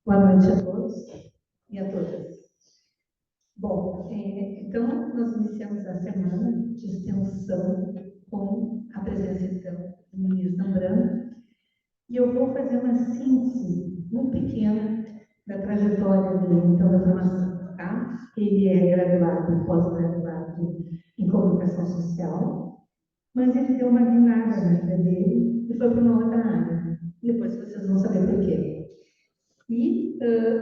Boa noite a todos e a todas. Bom, então nós iniciamos a semana de extensão com a presença então do ministro Zambrano e eu vou fazer uma síntese muito pequena da trajetória dele, então, da formação, tá? Ele é graduado, pós-graduado em comunicação social, mas ele deu uma guinada na vida dele e foi para uma outra área. Depois vocês vão saber por quê. E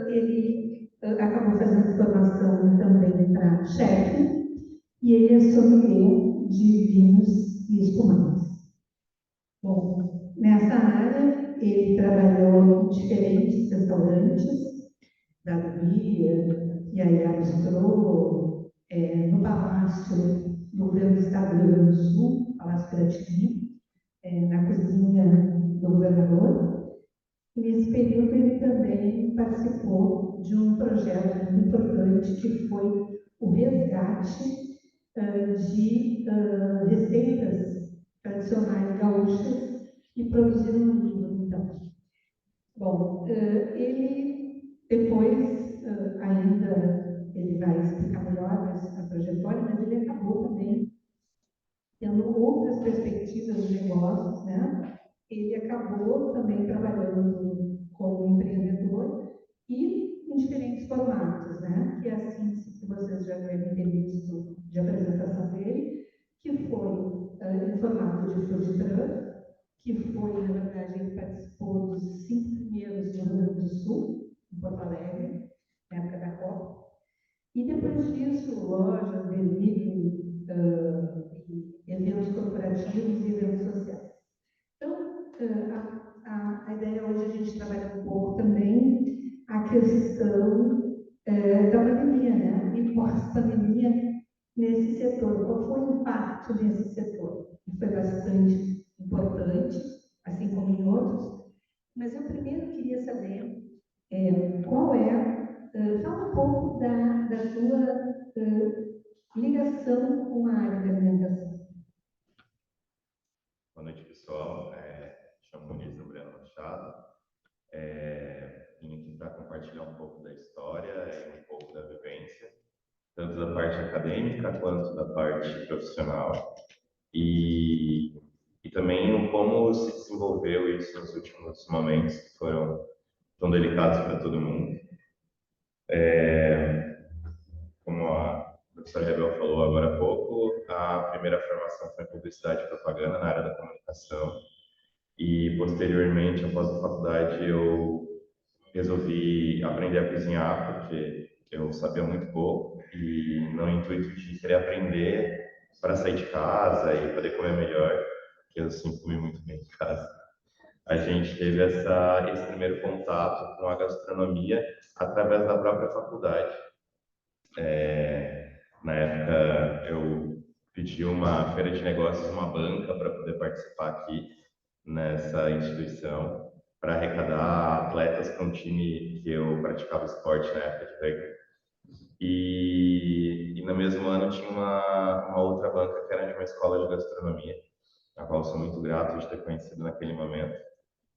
ele acabou fazendo formação também para chefe, e ele é sommelier de vinhos e espumantes. Bom, nessa área, ele trabalhou em diferentes restaurantes, da Bia, e aí Bistrô, no Palácio do Governo do Estado do Rio Grande do Sul, Palácio Piratini, na cozinha do governador. E nesse período ele também participou de um projeto muito importante que foi o resgate de receitas tradicionais gaúchas e produziram um livro, então. Bom, ele depois ainda ele vai explicar melhor a trajetória, mas ele acabou também tendo outras perspectivas de negócios, né? Ele acabou também trabalhando como empreendedor e em diferentes formatos, né? Que é a síntese que vocês já devem ter visto de apresentação dele, que foi em formato de food truck, que foi, na verdade, ele participou dos 5 primeiros no Rio Grande do Sul, em Porto Alegre, na época da Copa. E depois disso, lojas, delivery, eventos corporativos e eventos sociais. Então, a ideia hoje é a gente trabalhar um pouco também a questão da pandemia, né? E pós-pandemia nesse setor. Qual foi o impacto nesse setor? Que foi bastante importante, assim como em outros. Mas eu primeiro queria saber qual fala um pouco da sua ligação com a área da alimentação. Boa noite, pessoal. Chamo Muniz Zambrano Machado. Vim aqui para compartilhar um pouco da história e um pouco da vivência, tanto da parte acadêmica quanto da parte profissional. E também o como se desenvolveu isso nos últimos momentos que foram tão delicados para todo mundo. Como a professora Rebel falou agora há pouco, a primeira formação foi em publicidade e propaganda na área da comunicação. E, posteriormente, após a faculdade, eu resolvi aprender a cozinhar, porque eu sabia muito pouco, e no intuito de querer aprender para sair de casa e poder comer melhor, que eu sempre comi muito bem em casa. A gente teve esse primeiro contato com a gastronomia através da própria faculdade. Na época, eu pedi uma feira de negócios, uma banca, para poder participar aqui nessa instituição, para arrecadar atletas para um time que eu praticava esporte na época de rugby. E no mesmo ano tinha uma outra banca que era de uma escola de gastronomia, a qual sou muito grato de ter conhecido naquele momento,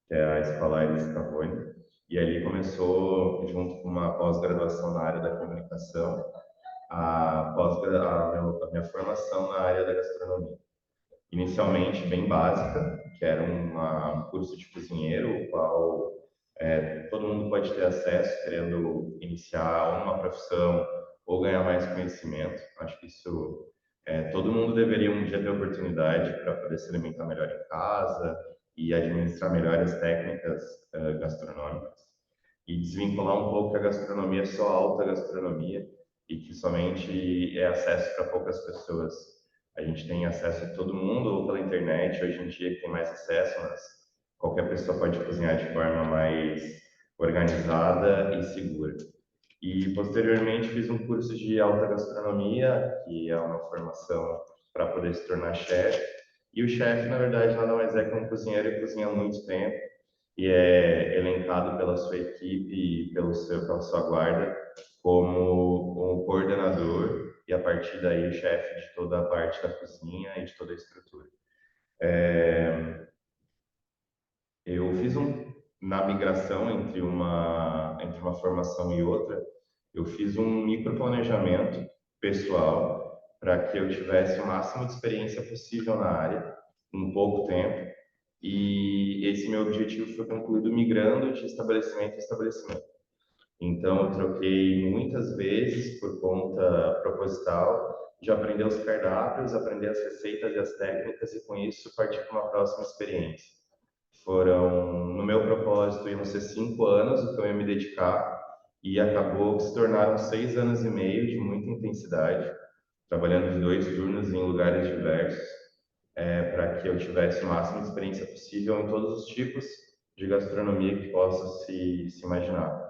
que é a Escola Iris Cavoni. E ali começou, junto com uma pós-graduação na área da comunicação, a minha formação na área da gastronomia. Inicialmente bem básica, que era um curso de cozinheiro, o qual todo mundo pode ter acesso, querendo iniciar uma profissão ou ganhar mais conhecimento. Acho que isso todo mundo deveria um dia ter oportunidade para poder se alimentar melhor em casa e administrar melhor as técnicas gastronômicas. E desvincular um pouco que a gastronomia é só alta gastronomia e que somente é acesso para poucas pessoas. A gente tem acesso a todo mundo ou pela internet, hoje em dia que tem mais acesso, mas qualquer pessoa pode cozinhar de forma mais organizada e segura. E posteriormente fiz um curso de alta gastronomia, que é uma formação para poder se tornar chefe. E o chefe, na verdade, nada mais é que um cozinheiro que cozinha há muito tempo e é elencado pela sua equipe e pela sua guarda como um coordenador e, a partir daí, o chefe de toda a parte da cozinha e de toda a estrutura. Eu fiz na migração entre uma formação e outra, eu fiz um microplanejamento pessoal para que eu tivesse o máximo de experiência possível na área, em pouco tempo, e esse meu objetivo foi concluído migrando de estabelecimento em estabelecimento. Então, eu troquei muitas vezes por conta proposital de aprender os cardápios, aprender as receitas e as técnicas e, com isso, partir para uma próxima experiência. No meu propósito, iam ser 5 anos o que eu ia me dedicar e acabou que se tornaram 6 anos e meio de muita intensidade, trabalhando de 2 turnos em lugares diversos, para que eu tivesse o máximo de experiência possível em todos os tipos de gastronomia que possa se imaginar.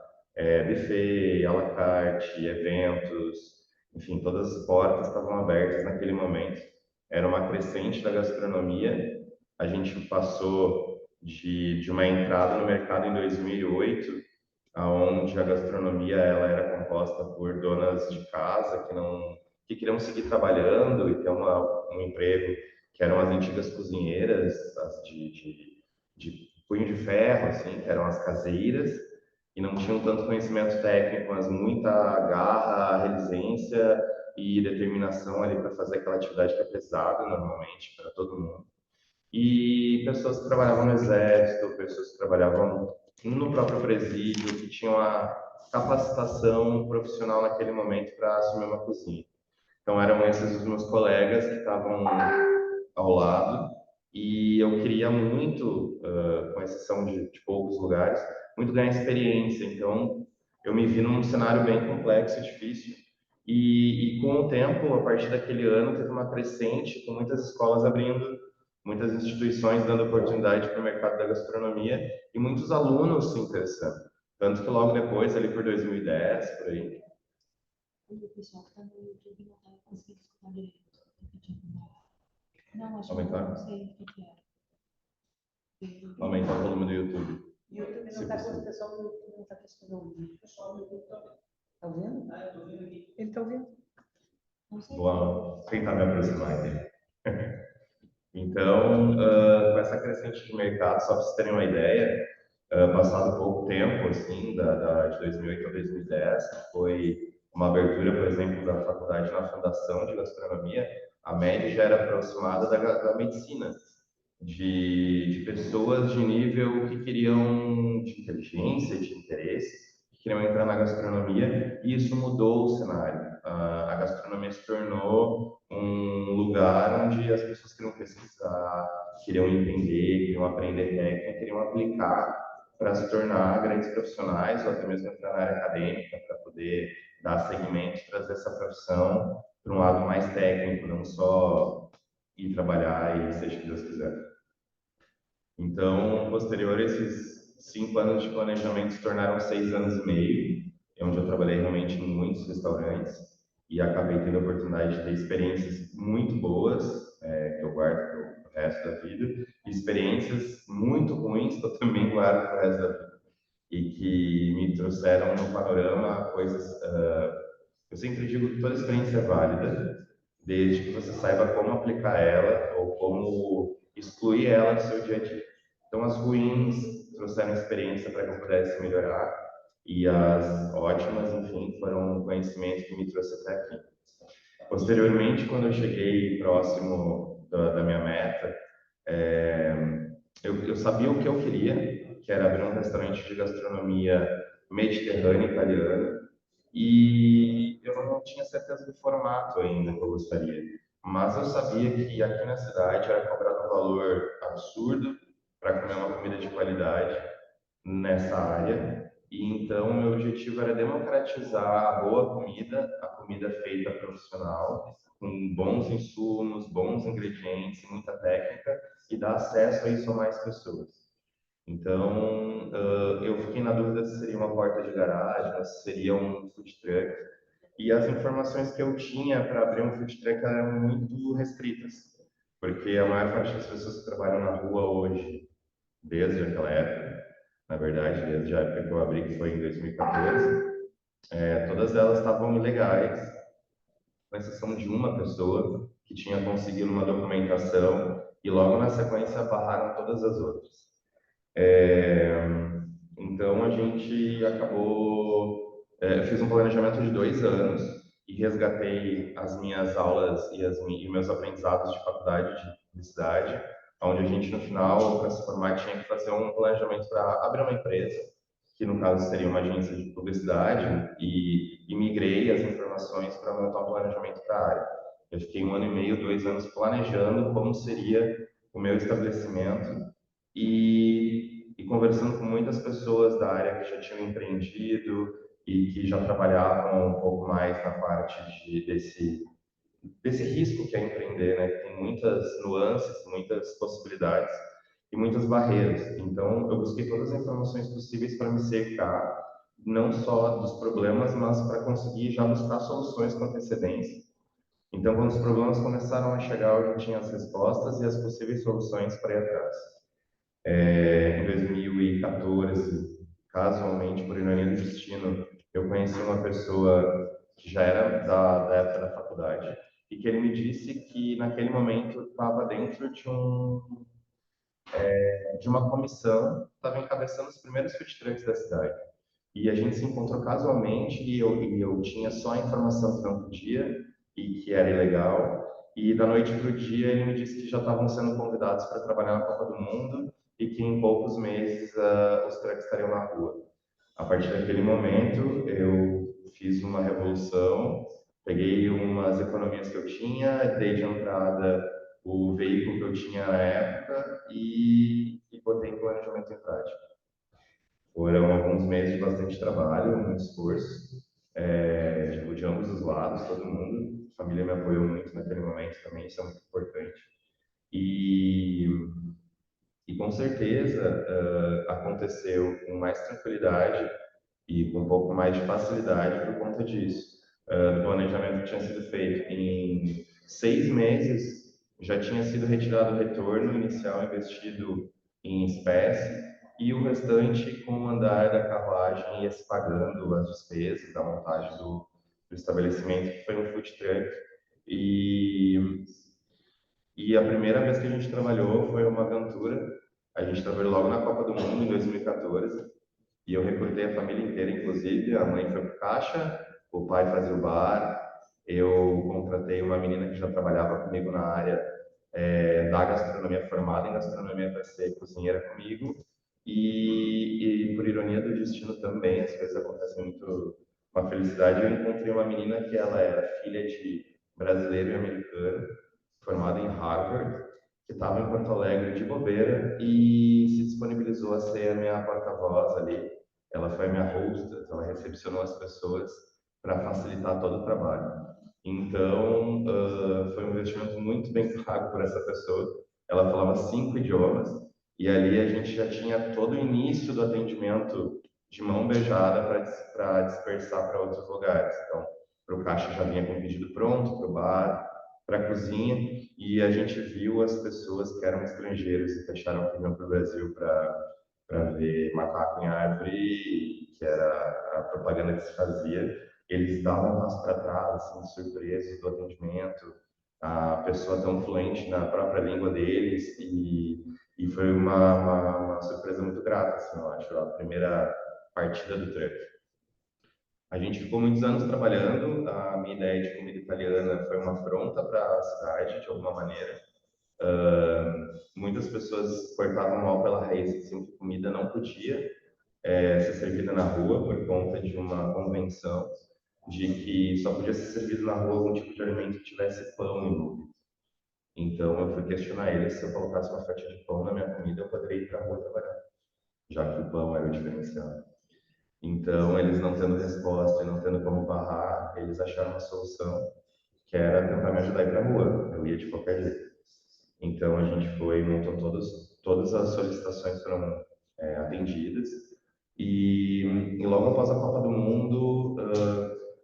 Buffet, à la carte, eventos, enfim, todas as portas estavam abertas naquele momento. Era uma crescente da gastronomia. A gente passou de uma entrada no mercado em 2008, onde a gastronomia ela era composta por donas de casa que queriam seguir trabalhando e ter um emprego, que eram as antigas cozinheiras, as de punho de ferro, assim, que eram as caseiras, e não tinham tanto conhecimento técnico, mas muita garra, relicência e determinação ali para fazer aquela atividade que é pesada normalmente para todo mundo. E pessoas que trabalhavam no exército, pessoas que trabalhavam no próprio presídio, que tinham a capacitação profissional naquele momento para assumir uma cozinha. Então eram esses os meus colegas que estavam ao lado, e eu queria muito, com exceção de poucos lugares, muito ganhar experiência. Então eu me vi num cenário bem complexo e difícil. E com o tempo, a partir daquele ano, teve uma crescente, com muitas escolas abrindo, muitas instituições dando oportunidade para o mercado da gastronomia e muitos alunos se interessando. Tanto que logo depois, ali por 2010, por aí. O pessoal que está no YouTube não está conseguindo escutar direito. Não, acho Aumentar? que não sei o que é. Aumentar o volume do YouTube. YouTube não está com o pessoal do YouTube não está conseguindo ouvir. O pessoal do YouTube está ouvindo? Ele está ouvindo? Não sei. Vou tentar me aproximar aqui. Então, com essa crescente de mercado, só para vocês terem uma ideia, passado pouco tempo, assim, de 2008 a 2010, que foi uma abertura, por exemplo, da faculdade na Fundação de Gastronomia, a média já era aproximada da medicina, de pessoas de nível que queriam, de inteligência, de interesse, que queriam entrar na gastronomia, e isso mudou o cenário. A gastronomia se tornou um lugar onde as pessoas queriam pesquisar, queriam entender, queriam aprender técnica, queriam aplicar para se tornar grandes profissionais ou até mesmo entrar na área acadêmica para poder dar seguimento e trazer essa profissão para um lado mais técnico, não só ir trabalhar e seja o que Deus quiser. Então, posterior a esses 5 anos de planejamento se tornaram 6 anos e meio, onde eu trabalhei realmente em muitos restaurantes e acabei tendo a oportunidade de ter experiências muito boas, que eu guardo para o resto da vida, e experiências muito ruins que eu também guardo para o resto da vida, e que me trouxeram no panorama coisas. Eu sempre digo que toda experiência é válida, desde que você saiba como aplicar ela ou como excluir ela do seu dia a dia. Então, as ruins trouxeram experiência para que eu pudesse melhorar, e as ótimas, enfim, foram conhecimentos que me trouxe até aqui. Posteriormente, quando eu cheguei próximo da minha meta, eu sabia o que eu queria, que era abrir um restaurante de gastronomia mediterrânea italiana, e eu não tinha certeza do formato ainda que eu gostaria. Mas eu sabia que aqui na cidade era cobrado um valor absurdo para comer uma comida de qualidade nessa área. E então, meu objetivo era democratizar a boa comida, a comida feita profissional, com bons insumos, bons ingredientes, muita técnica, e dar acesso a isso a mais pessoas. Então, eu fiquei na dúvida se seria uma porta de garagem, se seria um food truck. E as informações que eu tinha para abrir um food truck eram muito restritas, porque a maior parte das pessoas que trabalham na rua hoje, desde aquela época, na verdade, desde a época que eu abri, que foi em 2014, todas elas estavam ilegais, com exceção de uma pessoa que tinha conseguido uma documentação e logo na sequência barraram todas as outras. Então, a gente acabou... eu fiz um planejamento de 2 anos e resgatei as minhas aulas e meus aprendizados de faculdade de publicidade, onde a gente, no final, para se formar, tinha que fazer um planejamento para abrir uma empresa, que no caso seria uma agência de publicidade, e migrei as informações para montar um planejamento para a área. Eu fiquei 1 ano e meio, 2 anos planejando como seria o meu estabelecimento e conversando com muitas pessoas da área que já tinham empreendido e que já trabalhavam um pouco mais na parte desse risco que é empreender, né? Que tem muitas nuances, muitas possibilidades e muitas barreiras. Então, eu busquei todas as informações possíveis para me cercar, não só dos problemas, mas para conseguir já buscar soluções com antecedência. Então, quando os problemas começaram a chegar, eu já tinha as respostas e as possíveis soluções para ir atrás. Em 2014, casualmente, por ironia do destino, eu conheci uma pessoa que já era da época da faculdade e que ele me disse que naquele momento estava dentro de uma comissão, estava encabeçando os primeiros food trucks da cidade. E a gente se encontrou casualmente e eu tinha só a informação que não podia e que era ilegal. E da noite para o dia ele me disse que já estavam sendo convidados para trabalhar na Copa do Mundo e que em poucos meses os trucks estariam na rua. A partir daquele momento eu fiz uma revolução, peguei umas economias que eu tinha, dei de entrada o veículo que eu tinha na época e botei em planejamento em prática. Foram alguns meses de bastante trabalho, muito esforço, tipo, de ambos os lados, todo mundo. A família me apoiou muito naquele momento também, isso é muito importante. E, e com certeza aconteceu com mais tranquilidade e com um pouco mais de facilidade por conta disso. O planejamento que tinha sido feito em 6 meses já tinha sido retirado o retorno inicial investido em espécie e o restante com o andar da carruagem ia se pagando as despesas da montagem do estabelecimento, que foi um food truck. E a primeira vez que a gente trabalhou foi uma aventura. A gente trabalhou logo na Copa do Mundo, em 2014, e eu recrutei a família inteira, inclusive. A mãe foi para o caixa, o pai fazia o bar. Eu contratei uma menina que já trabalhava comigo na área da gastronomia, formada em gastronomia, para ser cozinheira comigo. E por ironia do destino também, as coisas acontecem muito com a felicidade. Eu encontrei uma menina que ela era filha de brasileiro e americano, formada em Harvard, que estava em Porto Alegre de bobeira e se disponibilizou a ser a minha porta-voz ali. Ela foi a minha hostess, ela recepcionou as pessoas para facilitar todo o trabalho. Então, foi um investimento muito bem pago por essa pessoa. Ela falava 5 idiomas e ali a gente já tinha todo o início do atendimento de mão beijada para dispersar para outros lugares. Então, para o caixa já vinha com o pedido pronto, para o bar, para a cozinha, e a gente viu as pessoas que eram estrangeiros e que acharam que vinham para o Brasil para ver macaco em árvore, que era a propaganda que se fazia. Eles davam um passo para trás, assim, surpresos do atendimento, a pessoa tão fluente na própria língua deles, e foi uma surpresa muito grata, assim, eu acho, a primeira partida do truck. A gente ficou muitos anos trabalhando. A minha ideia de comida italiana foi uma afronta para a cidade, de alguma maneira. Muitas pessoas cortavam mal pela raiz, diziam que comida não podia ser servida na rua por conta de uma convenção de que só podia ser servido na rua algum tipo de alimento que tivesse pão envolvido. Então eu fui questionar eles se eu colocasse uma fatia de pão na minha comida, eu poderia ir para a rua trabalhar, já que o pão era o diferencial. Então, eles não tendo resposta e não tendo como barrar, eles acharam uma solução que era tentar me ajudar a ir para a rua. Eu ia de qualquer jeito. Então, a gente foi, montou todas as solicitações foram atendidas. E logo após a Copa do Mundo,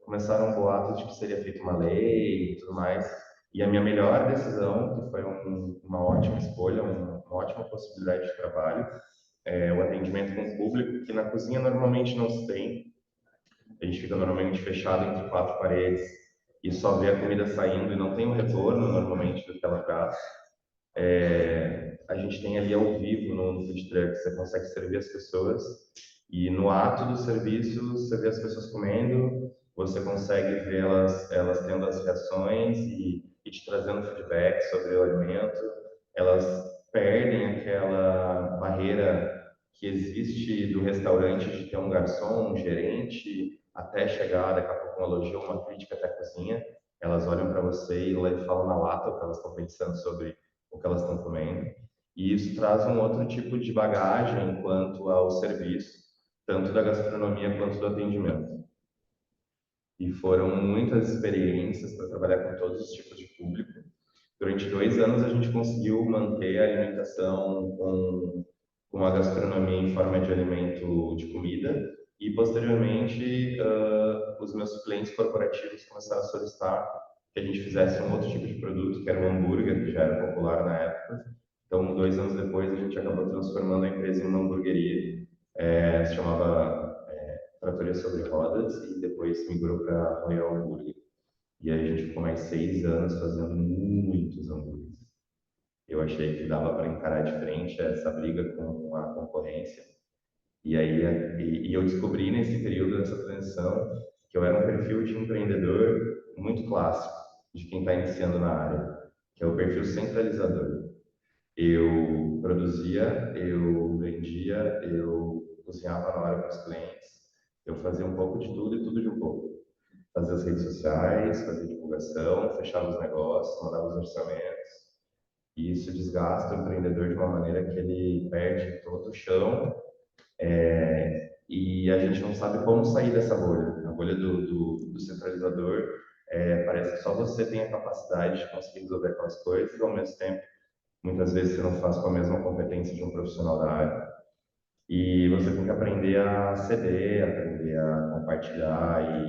começaram boatos de que seria feita uma lei e tudo mais. E a minha melhor decisão, que foi uma ótima escolha, uma ótima possibilidade de trabalho, o atendimento com o público, que na cozinha normalmente não se tem. A gente fica normalmente fechado entre 4 paredes e só vê a comida saindo e não tem um retorno normalmente do que ela traz. A gente tem ali ao vivo no food truck, você consegue servir as pessoas E no ato do serviço, você vê as pessoas comendo, você consegue ver elas tendo as reações e te trazendo feedback sobre o alimento. Elas perdem aquela barreira que existe do restaurante de ter um garçom, um gerente, até chegar daqui a pouco um elogio, uma crítica até a cozinha. Elas olham para você e falam na lata o que elas estão pensando sobre o que elas estão comendo. E isso traz um outro tipo de bagagem quanto ao serviço, tanto da gastronomia quanto do atendimento. E foram muitas experiências para trabalhar com todos os tipos de público. Durante 2 anos a gente conseguiu manter a alimentação com a gastronomia em forma de alimento de comida e posteriormente os meus clientes corporativos começaram a solicitar que a gente fizesse um outro tipo de produto, que era o hambúrguer, que já era popular na época. Então, 2 anos depois, a gente acabou transformando a empresa em uma hamburgueria. Se chamava Trattoria Sobre Rodas e depois migrou para Royal Hambúrguer. E aí a gente ficou mais 6 anos fazendo muitos hambúrgueres. Eu achei que dava para encarar de frente essa briga com a concorrência. E aí eu descobri nesse período dessa transição que eu era um perfil de empreendedor muito clássico, de quem está iniciando na área, que é o perfil centralizador. Eu produzia, eu vendia, eu cozinhava na hora para os clientes, eu fazia um pouco de tudo e tudo de um pouco. Fazia as redes sociais, fazia divulgação, fechava os negócios, mandava os orçamentos. E isso desgasta o empreendedor de uma maneira que ele perde todo o chão e a gente não sabe como sair dessa bolha. A bolha do centralizador parece que só você tem a capacidade de conseguir resolver aquelas coisas, e ao mesmo tempo, muitas vezes você não faz com a mesma competência de um profissional da área. E você tem que aprender a ceder, aprender a compartilhar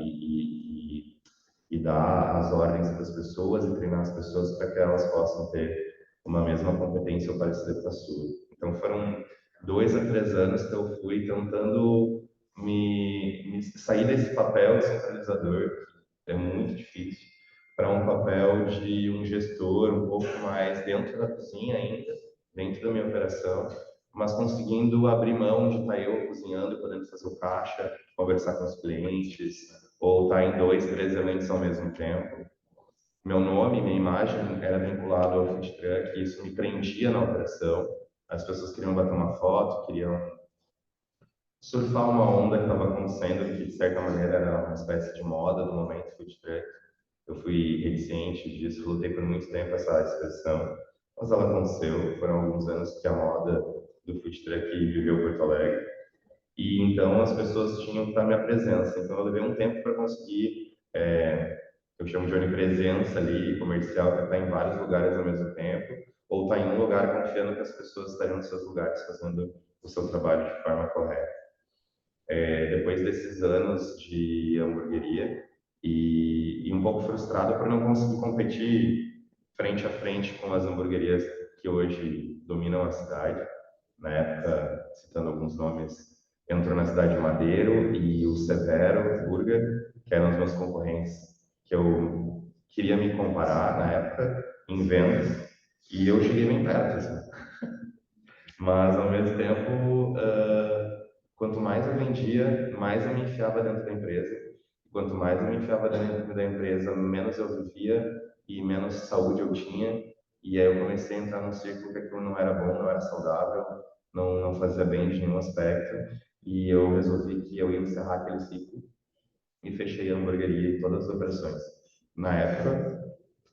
e dar as ordens para as pessoas e treinar as pessoas para que elas possam ter uma mesma competência ou parecida com a sua. Então foram 2 a 3 anos que eu fui tentando me sair desse papel de centralizador, que é muito difícil, para um papel de um gestor um pouco mais dentro da cozinha ainda, dentro da minha operação, mas conseguindo abrir mão de estar eu cozinhando e podendo fazer o caixa, conversar com os clientes, ou estar em 2, 3 eventos ao mesmo tempo. Meu nome, minha imagem era vinculado ao food truck, e isso me prendia na operação. As pessoas queriam bater uma foto, queriam surfar uma onda que estava acontecendo, que de certa maneira era uma espécie de moda do momento food truck. Eu fui reticente disso, lutei por muito tempo essa expressão, mas ela aconteceu. Foram alguns anos que a moda do food truck viveu Porto Alegre. E então as pessoas tinham que estar à minha presença. Então eu levei um tempo para conseguir, eu chamo de onipresença ali, comercial, para estar em vários lugares ao mesmo tempo, ou estar em um lugar confiando que as pessoas estariam nos seus lugares fazendo o seu trabalho de forma correta. Depois desses anos de hamburgueria e um pouco frustrado por não conseguir competir frente a frente com as hamburguerias que hoje dominam a cidade. Na época, citando alguns nomes, entrou na cidade de Madeiro e o Severo Burger, que eram os meus concorrentes que eu queria me comparar na época em vendas, e eu cheguei bem perto, assim. Mas ao mesmo tempo, quanto mais eu vendia, mais eu me enfiava dentro da empresa. Quanto mais eu me enfiava dentro da empresa, menos eu vivia e menos saúde eu tinha. E aí eu comecei a entrar num ciclo que aquilo não era bom, não era saudável, não fazia bem de nenhum aspecto. E eu resolvi que eu ia encerrar aquele ciclo e fechei a hamburgueria e todas as operações. Na época,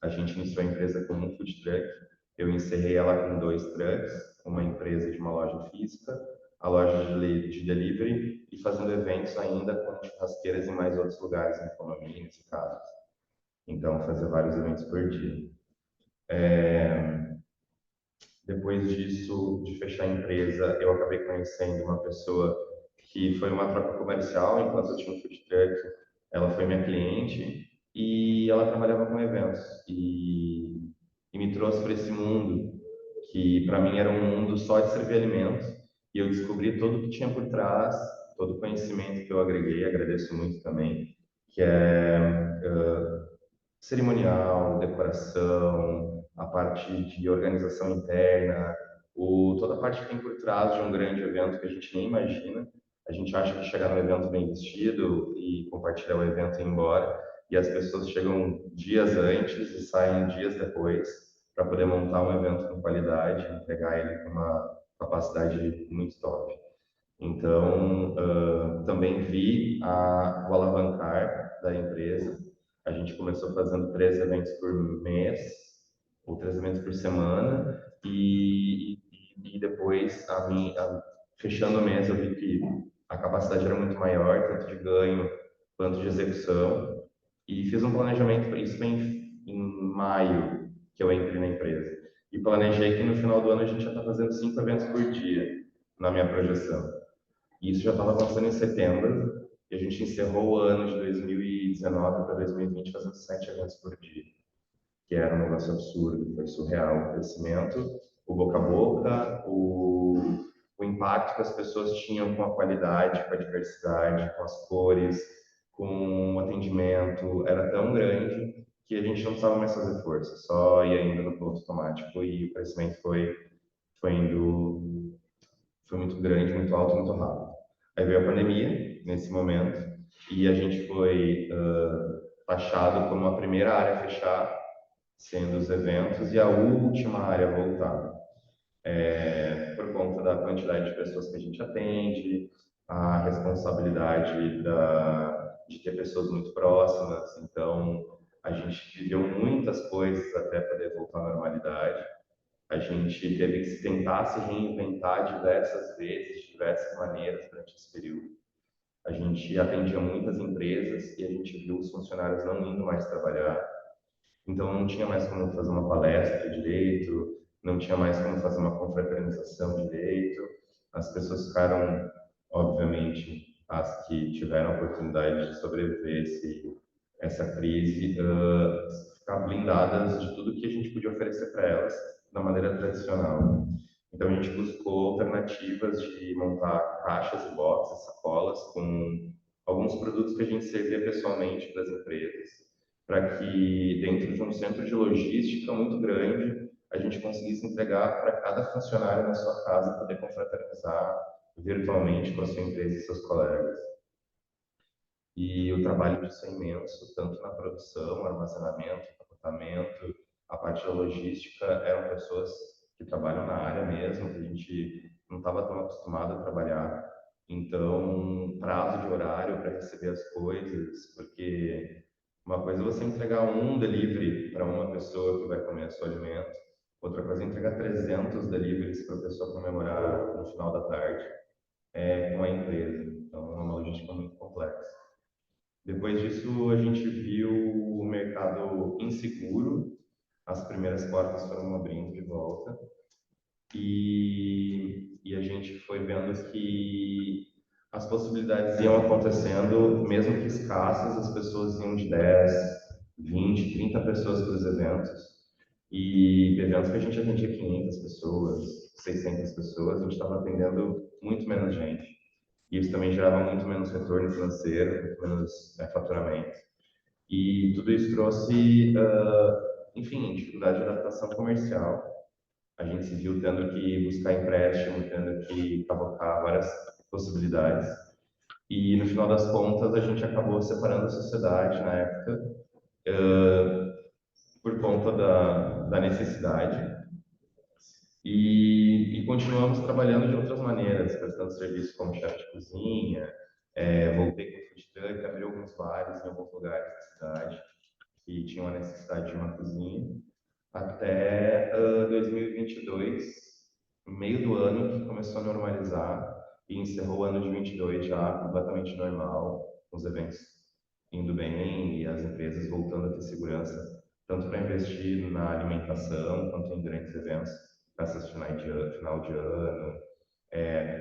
a gente iniciou a empresa com um food truck, eu encerrei ela com 2 trucks, uma empresa de uma loja física, a loja de delivery e fazendo eventos ainda com churrasqueiras em mais outros lugares, em condomínios e casas. Então, fazer vários eventos por dia. Depois disso, de fechar a empresa, eu acabei conhecendo uma pessoa que foi uma troca comercial, enquanto eu tinha um food truck, ela foi minha cliente e ela trabalhava com eventos e me trouxe para esse mundo que para mim era um mundo só de servir alimentos e eu descobri tudo o que tinha por trás, todo o conhecimento que eu agreguei, agradeço muito também, que é cerimonial, decoração, a parte de organização interna, toda a parte que tem por trás de um grande evento que a gente nem imagina. A gente acha que chegar no evento bem vestido e compartilhar o evento e ir embora, e as pessoas chegam dias antes e saem dias depois para poder montar um evento com qualidade, entregar ele com uma capacidade muito top. Então, também vi o alavancar da empresa. A gente começou fazendo 3 eventos por mês, ou 3 eventos por semana, e depois, fechando o mês, eu vi que a capacidade era muito maior, tanto de ganho quanto de execução, e fiz um planejamento, isso foi em maio que eu entrei na empresa, e planejei que no final do ano a gente já está fazendo 5 eventos por dia, na minha projeção. E isso já estava acontecendo em setembro, e a gente encerrou o ano de 2019 para 2020 fazendo 7 eventos por dia, que era um negócio absurdo, foi surreal o crescimento, o boca a boca, o impacto que as pessoas tinham com a qualidade, com a diversidade, com as cores, com o atendimento, era tão grande que a gente não precisava mais fazer força, só ia indo no piloto automático e o crescimento foi indo, foi muito grande, muito alto, muito rápido. Aí veio a pandemia, nesse momento, e a gente foi taxado como a primeira área a fechar, sendo os eventos, e a última área a voltar. Por conta da quantidade de pessoas que a gente atende, a responsabilidade de ter pessoas muito próximas. Então, a gente viveu muitas coisas até poder voltar à normalidade. A gente teve que tentar se reinventar diversas vezes, de diversas maneiras durante esse período. A gente atendia muitas empresas e a gente viu os funcionários não indo mais trabalhar. Então, não tinha mais como fazer uma palestra direito, não tinha mais como fazer uma confraternização direito. As pessoas ficaram, obviamente, as que tiveram a oportunidade de sobreviver essa crise, ficar blindadas de tudo que a gente podia oferecer para elas da maneira tradicional. Então, a gente buscou alternativas de montar caixas e boxes, sacolas, com alguns produtos que a gente servia pessoalmente para as empresas, para que dentro de um centro de logística muito grande, a gente conseguisse entregar para cada funcionário na sua casa poder confraternizar virtualmente com a sua empresa e seus colegas. E o trabalho disso é imenso, tanto na produção, armazenamento, empacotamento, a parte da logística, eram pessoas que trabalham na área mesmo, que a gente não estava tão acostumado a trabalhar. Então, prazo de horário para receber as coisas, porque uma coisa é você entregar um delivery para uma pessoa que vai comer seu alimento, outra coisa é entregar 300 deliveries para a pessoa comemorar no final da tarde com a empresa. Então, é uma logística muito complexa. Depois disso, a gente viu o mercado inseguro, as primeiras portas foram abrindo de volta, e a gente foi vendo que as possibilidades iam acontecendo, mesmo que escassas, as pessoas iam de 10, 20, 30 pessoas para os eventos, e eventos que a gente atendia 500 pessoas, 600 pessoas, a gente estava atendendo muito menos gente. E isso também gerava muito menos retorno financeiro, muito menos faturamento. E tudo isso trouxe, enfim, dificuldade de adaptação comercial. A gente se viu tendo que buscar empréstimo, tendo que cavocar várias possibilidades. E no final das contas, a gente acabou separando a sociedade na época, por conta da necessidade. E continuamos trabalhando de outras maneiras, prestando serviço como chefe de cozinha, voltei com o food truck, abri alguns bares em alguns lugares da cidade que tinham a necessidade de uma cozinha, até 2022, no meio do ano, que começou a normalizar e encerrou o ano de 22 já completamente normal, com os eventos indo bem e as empresas voltando a ter segurança, tanto para investir na alimentação quanto em grandes eventos, festas final de ano,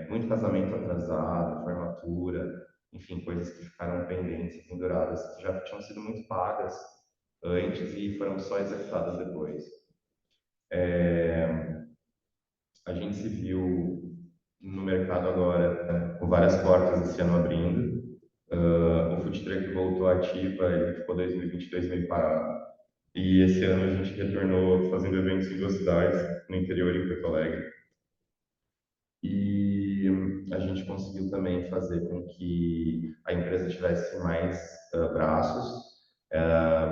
muito casamento atrasado, formatura, enfim, coisas que ficaram pendentes e penduradas, que já tinham sido muito pagas antes e foram só executadas depois. A gente se viu no mercado agora, né, com várias portas esse ano abrindo. O food truck voltou ativa, ele ficou 2022 meio parado. E esse ano a gente retornou fazendo eventos em 2 cidades, no interior e em Porto Alegre. E a gente conseguiu também fazer com que a empresa tivesse mais braços.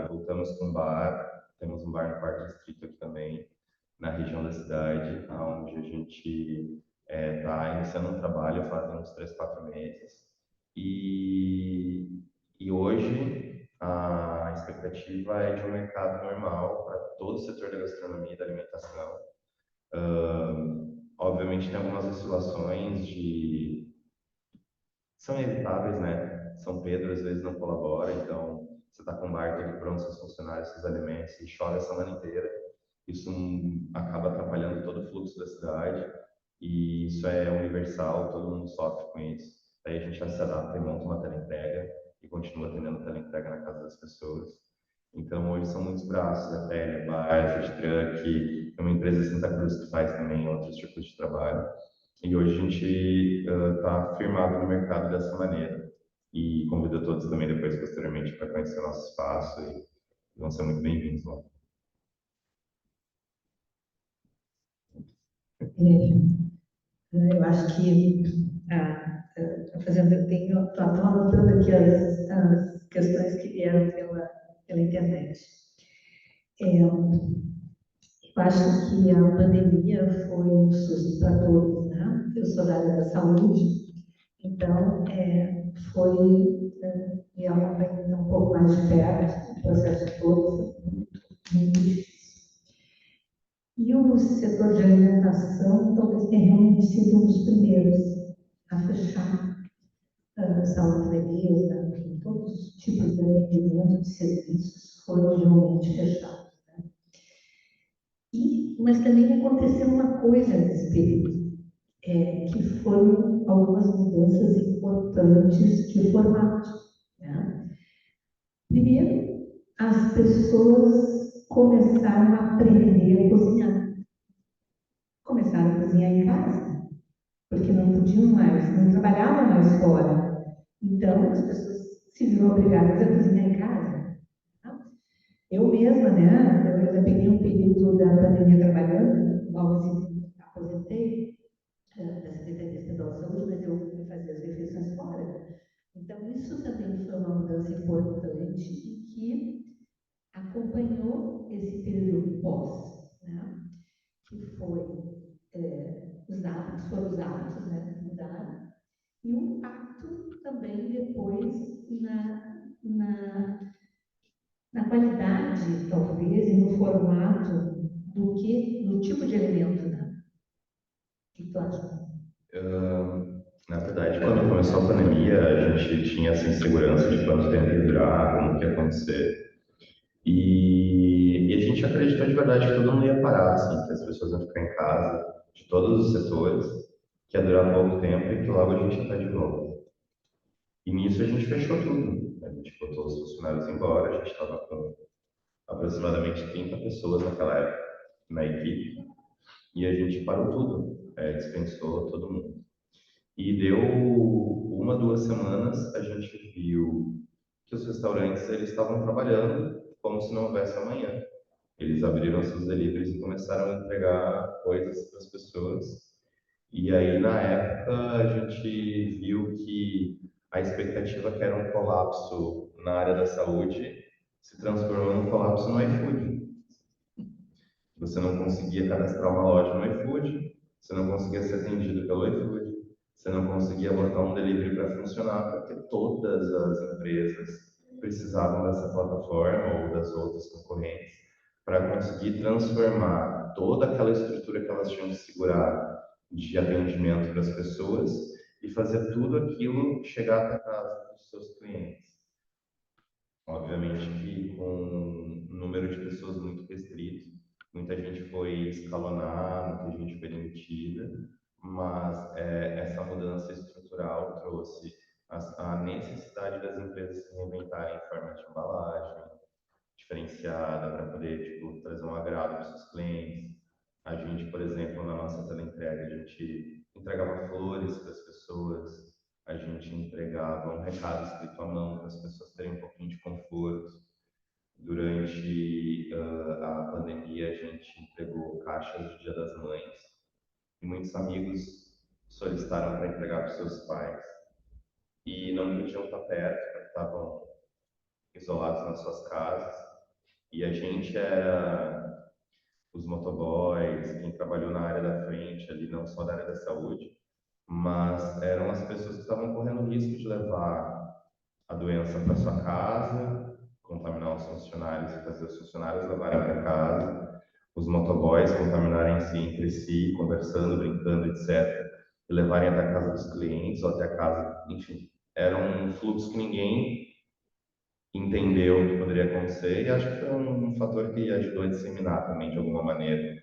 Voltamos com um bar, temos um bar no Quarto Distrito aqui também, na região da cidade, onde a gente está iniciando um trabalho fazem uns 3, 4 meses. E hoje a expectativa é de um mercado normal para todo o setor da gastronomia e da alimentação. Obviamente tem algumas oscilações são inevitáveis, né? São Pedro às vezes não colabora, então você está com o bar todo pronto, seus funcionários, seus alimentos, e chove a semana inteira. Isso acaba atrapalhando todo o fluxo da cidade, e isso é universal, todo mundo sofre com isso. Aí a gente já se adapta e monta uma teleentrega e continua atendendo teleentrega na casa das pessoas. Então hoje são muitos braços, a tele, bar, food truck, tem uma empresa em Santa Cruz que faz também outros tipos de trabalho. E hoje a gente está firmado no mercado dessa maneira. E convido todos também depois, posteriormente, para conhecer o nosso espaço e vão ser muito bem-vindos lá. Eu acho que estou anotando aqui as questões que vieram pela internet. Eu acho que a pandemia foi um susto para todos, né? Eu sou da área da saúde, então foi e acompanhando um pouco mais de perto o processo todo, foi muito difícil. E o setor de alimentação talvez tenha realmente sido um dos primeiros a fechar saúde e beleza, enfim, todos os tipos de atendimento de serviços foram realmente fechados. Né? Mas também aconteceu uma coisa nesse período, que foram algumas mudanças importantes de formato. Né? Primeiro, as pessoas começaram a aprender a cozinhar. Começaram a cozinhar em casa, porque não podiam mais, não trabalhavam mais fora. Então, as pessoas se viram obrigadas a cozinhar em casa. Tá? Eu mesma, né, eu peguei um período da pandemia trabalhando, logo assim, aposentei da Secretaria Estadual de Saúde, mas eu fui fazer as refeições fora. Então, isso também foi uma mudança importante e que acompanhou esse período pós, né? Que foi os hábitos, né, que mudaram, e o impacto também depois na qualidade, talvez, e no formato do tipo de alimento, né? O que tu acha? Na verdade, quando começou a pandemia, a gente tinha essa insegurança de quanto tempo ia durar, como que ia acontecer. E a gente acreditou de verdade que todo mundo ia parar, assim, que as pessoas iam ficar em casa, de todos os setores, que ia durar pouco tempo e que logo a gente ia estar de volta. E nisso a gente fechou tudo. A gente botou os funcionários embora, a gente estava com aproximadamente 30 pessoas naquela época na equipe, e a gente parou tudo, dispensou todo mundo. E deu 1, 2 semanas, a gente viu que os restaurantes eles estavam trabalhando como se não houvesse amanhã. Eles abriram seus deliveries e começaram a entregar coisas para as pessoas. E aí, na época, a gente viu que a expectativa que era um colapso na área da saúde se transformou num colapso no iFood. Você não conseguia cadastrar uma loja no iFood, você não conseguia ser atendido pelo iFood, você não conseguia botar um delivery para funcionar, porque todas as empresas precisavam dessa plataforma ou das outras concorrentes para conseguir transformar toda aquela estrutura que elas tinham de segurar de atendimento para as pessoas e fazer tudo aquilo chegar até a casa dos seus clientes. Obviamente que com um número de pessoas muito restrito, muita gente foi escalonar, muita gente foi demitida, mas essa mudança estrutural trouxe a necessidade das empresas se reinventarem em forma de embalagem diferenciada para poder tipo, trazer um agrado para os seus clientes. A gente, por exemplo, na nossa teleentrega, a gente entregava flores para as pessoas, a gente entregava um recado escrito à mão para as pessoas terem um pouquinho de conforto. Durante a pandemia, a gente entregou caixas de Dia das Mães. E muitos amigos solicitaram para entregar para os seus pais e não podiam estar perto, porque estavam isolados nas suas casas. E a gente era os motoboys, quem trabalhou na área da frente ali, não só da área da saúde, mas eram as pessoas que estavam correndo o risco de levar a doença para sua casa, contaminar os funcionários e fazer os funcionários levarem para casa, os motoboys contaminarem-se entre si, conversando, brincando, etc., e levarem até a casa dos clientes ou até a casa, enfim. Era um fluxo que ninguém entendeu o que poderia acontecer e acho que foi um fator que ajudou a disseminar também de alguma maneira.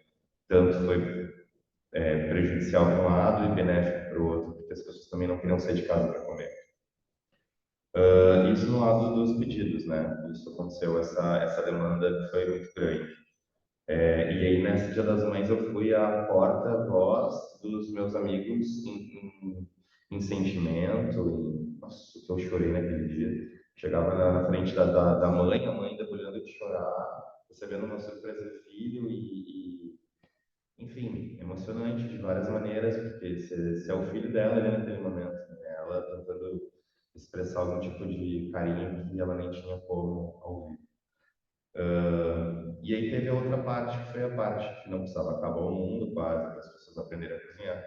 Tanto foi prejudicial para um lado e benéfico para o outro, porque as pessoas também não queriam sair de casa para comer. Isso no lado dos pedidos, né? Isso aconteceu, essa demanda foi muito grande. E aí, nesse Dia das Mães, eu fui a porta-voz dos meus amigos em sentimento, nossa, que eu chorei naquele dia. Chegava na frente da mãe, a mãe debulhando de chorar, recebendo uma surpresa de filho enfim, emocionante de várias maneiras, porque se é o filho dela ali naquele momento, né? Ela tentando expressar algum tipo de carinho que ela nem tinha como ouvir. E aí teve a outra parte, que foi a parte que não precisava acabar o mundo quase, para as pessoas aprenderem a cozinhar.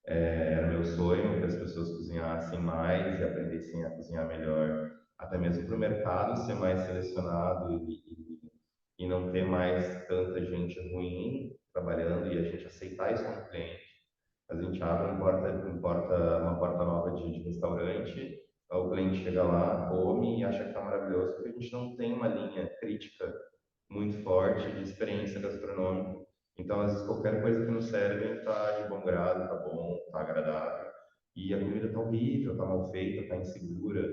Era meu sonho que as pessoas cozinhassem mais e aprendessem a cozinhar melhor, até mesmo para o mercado ser mais selecionado e não ter mais tanta gente ruim trabalhando e a gente aceitar isso como cliente. A gente abre uma porta nova de restaurante, o cliente chega lá, come e acha que está maravilhoso, porque a gente não tem uma linha crítica muito forte de experiência gastronômica. Então, às vezes, qualquer coisa que nos servem está de bom grado, está bom, está agradável. E a comida está horrível, está mal feita, está insegura.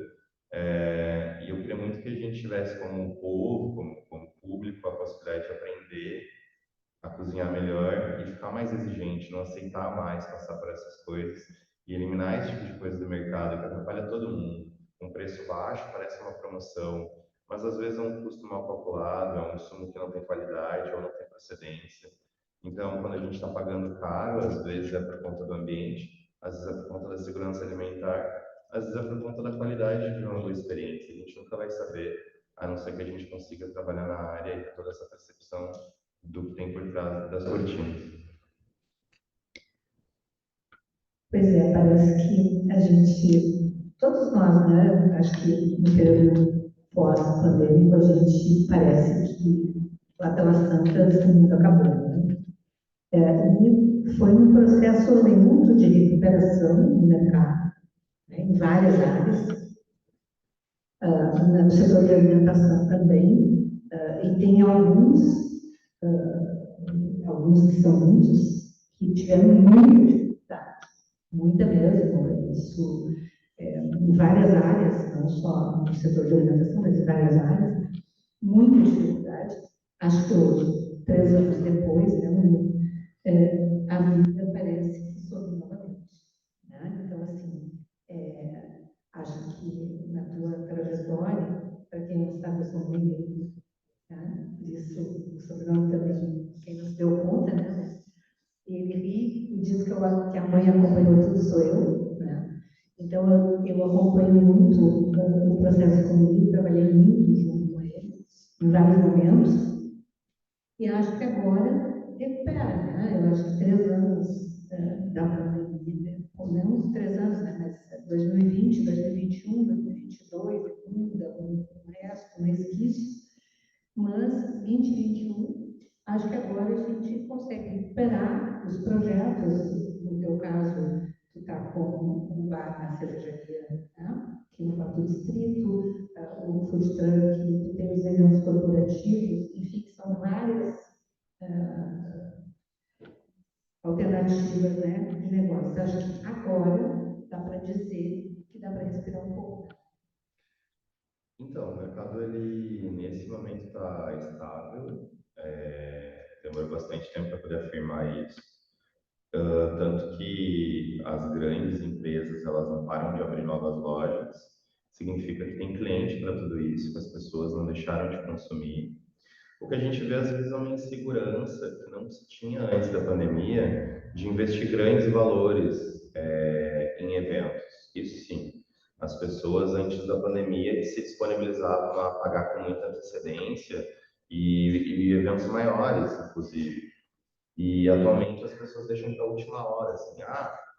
E eu queria muito que a gente tivesse como povo, como público, a possibilidade de aprender a cozinhar melhor e ficar mais exigente, não aceitar mais passar por essas coisas e eliminar esse tipo de coisa do mercado que atrapalha todo mundo. Um preço baixo parece uma promoção, mas às vezes é um custo mal calculado, é um insumo que não tem qualidade ou não tem procedência. Então, quando a gente está pagando caro, às vezes é por conta do ambiente, às vezes é por conta da segurança alimentar, às vezes é por conta da qualidade de uma boa experiência. A gente nunca vai saber, a não ser que a gente consiga trabalhar na área e ter toda essa percepção do que tem por trás das cortinas. Pois é, parece que a gente, todos nós, né, acho que no período pós-pandêmico, a gente parece que lá pelas tantas o mundo acabou, né? E foi um processo lento de recuperação no mercado, né, em várias áreas, no setor de alimentação também, e tem alguns que são muitos, que tiveram muita dificuldade, muita mesmo, isso em várias áreas, não só no setor de alimentação, mas em várias áreas, muita dificuldade. Acho que hoje, 3 anos depois, né, a vida parece que soube novamente, né? Então, assim, acho que na tua trajetória, para quem não sabe, eu sou mãe dele, tá? Por isso, o sobrenome também, quem não se deu conta, né? Mas ele ri e diz que a mãe acompanhou tudo, sou eu, né? Então, eu acompanhei muito o processo com ele, trabalhei muito junto com ele, em vários momentos, e acho que agora recupera, né? Eu acho que 3 anos da pandemia, ou menos 3 anos, né? Mas 2020, 2021, 2022, ainda um resto, um resquício, mas 2021, acho que agora a gente consegue recuperar os projetos. No teu caso, tu está com um bar na cervejaria, né? Aqui no Quarto Distrito, o food truck, tu tem os eventos corporativos, enfim, são várias alternativas, né, de negócio. Acho que agora dá para dizer que dá para respirar um pouco. Então, o mercado, ele, nesse momento, está estável. Demorou bastante tempo para poder afirmar isso. Tanto que as grandes empresas, elas não param de abrir novas lojas. Significa que tem cliente para tudo isso, que as pessoas não deixaram de consumir. O que a gente vê, às vezes, é uma insegurança que não se tinha antes da pandemia de investir grandes valores em eventos. Isso sim. As pessoas antes da pandemia se disponibilizavam a pagar com muita antecedência e eventos maiores, inclusive. E atualmente as pessoas deixam para a última hora, assim,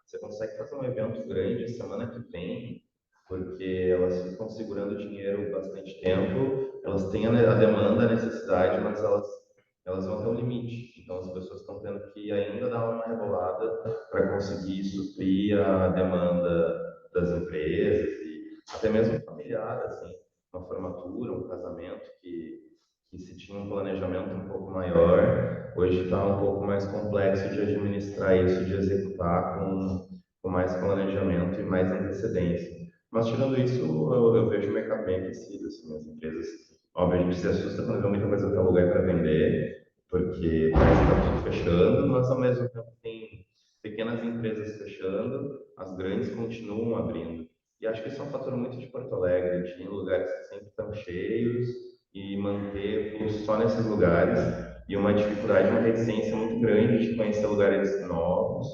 você consegue fazer um evento grande semana que vem, porque elas ficam segurando dinheiro bastante tempo, elas têm a demanda, a necessidade, mas elas vão até o limite. Então as pessoas estão tendo que ainda dar uma rebolada para conseguir suprir a demanda das empresas e até mesmo familiar, assim, uma formatura, um casamento que se tinha um planejamento um pouco maior, hoje está um pouco mais complexo de administrar isso, de executar com mais planejamento e mais antecedência. Mas tirando isso, eu vejo o mercado bem aquecido, assim, as empresas, óbvio, a gente se assusta quando vê muita coisa para alugar e para vender, porque parece que está tudo fechando, mas ao mesmo tempo tem pequenas empresas fechando, as grandes continuam abrindo. E acho que isso é um fator muito de Porto Alegre, de ir em lugares que sempre estão cheios, e manter fluxo só nesses lugares, e uma dificuldade, uma reticência muito grande de conhecer lugares novos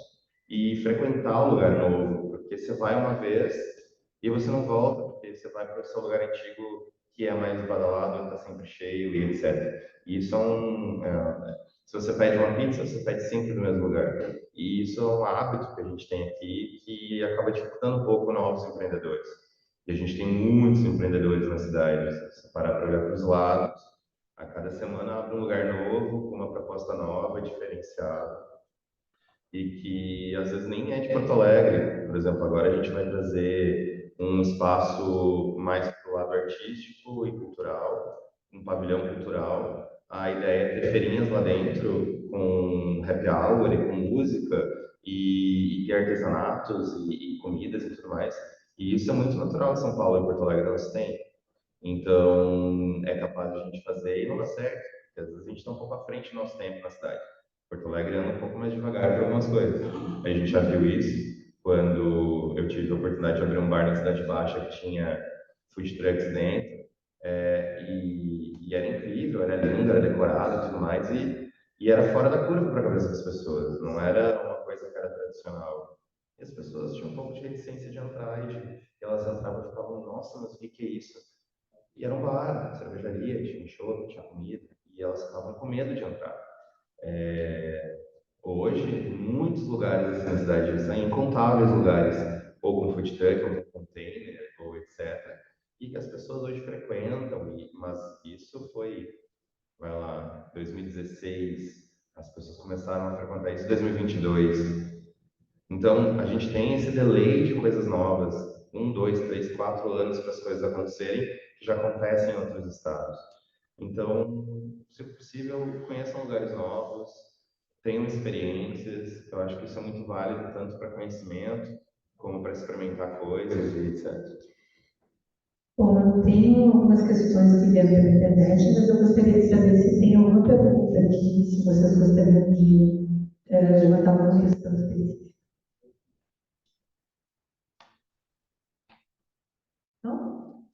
e frequentar o lugar novo, porque você vai uma vez e você não volta, porque você vai para o seu lugar antigo que é mais badalado, está sempre cheio e etc. E isso se você pede uma pizza, você pede sempre no mesmo lugar. E isso é um hábito que a gente tem aqui que acaba dificultando um pouco novos empreendedores. E a gente tem muitos empreendedores na cidade. Se você parar para olhar para os lados, a cada semana abre um lugar novo, com uma proposta nova, diferenciada, e que às vezes nem é de Porto Alegre. Por exemplo, agora a gente vai trazer um espaço mais para o lado artístico e cultural, um pavilhão cultural. A ideia é ter feirinhas lá dentro, com happy hour e com música, e artesanatos e comidas e tudo mais. E isso é muito natural em São Paulo e Porto Alegre não se tem. Então, é capaz de a gente fazer e não dá certo, porque às vezes a gente está um pouco à frente do nosso tempo na cidade. Porto Alegre anda um pouco mais devagar para algumas coisas. A gente já viu isso quando eu tive a oportunidade de abrir um bar na Cidade Baixa que tinha food trucks dentro, e era incrível, era lindo, era decorado e tudo mais, e era fora da curva para a cabeça das pessoas, não era uma coisa que era tradicional. E as pessoas tinham um pouco de reticência de entrar e elas entravam e ficavam, nossa, mas o que é isso? E era um bar, cervejaria, tinha show, tinha comida, e elas ficavam com medo de entrar. Hoje, muitos lugares assim, na cidade, são incontáveis lugares, ou com food truck, ou com container, ou etc. E que as pessoas hoje frequentam, mas isso foi, vai lá, 2016, as pessoas começaram a frequentar isso em 2022. Então, a gente tem esse delay de coisas novas, 1, 2, 3, 4 anos para as coisas acontecerem, que já acontecem em outros estados. Então, se possível, conheçam lugares novos, tenham experiências. Eu acho que isso é muito válido tanto para conhecimento como para experimentar coisas e etc. Bom, eu tenho algumas questões que vieram pela internet, mas eu gostaria de saber se tem alguma pergunta aqui, se vocês gostariam de levantar alguma questão específica. Não?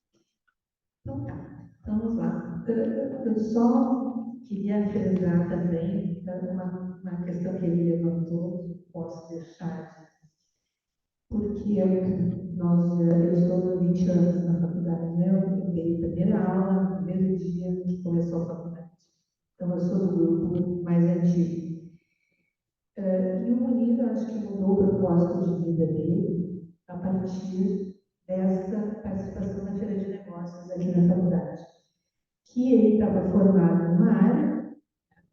Então tá, então vamos lá. Eu só queria frisar também uma questão que ele levantou, posso deixar, porque eu estou há 20 anos na faculdade, né? Eu dei a primeira aula no primeiro dia que começou a faculdade. Então, eu sou do grupo mais antigo. E o Munir, acho que mudou o propósito de vida dele a partir dessa participação na Feira de Negócios aqui na faculdade. Que ele estava formado numa área,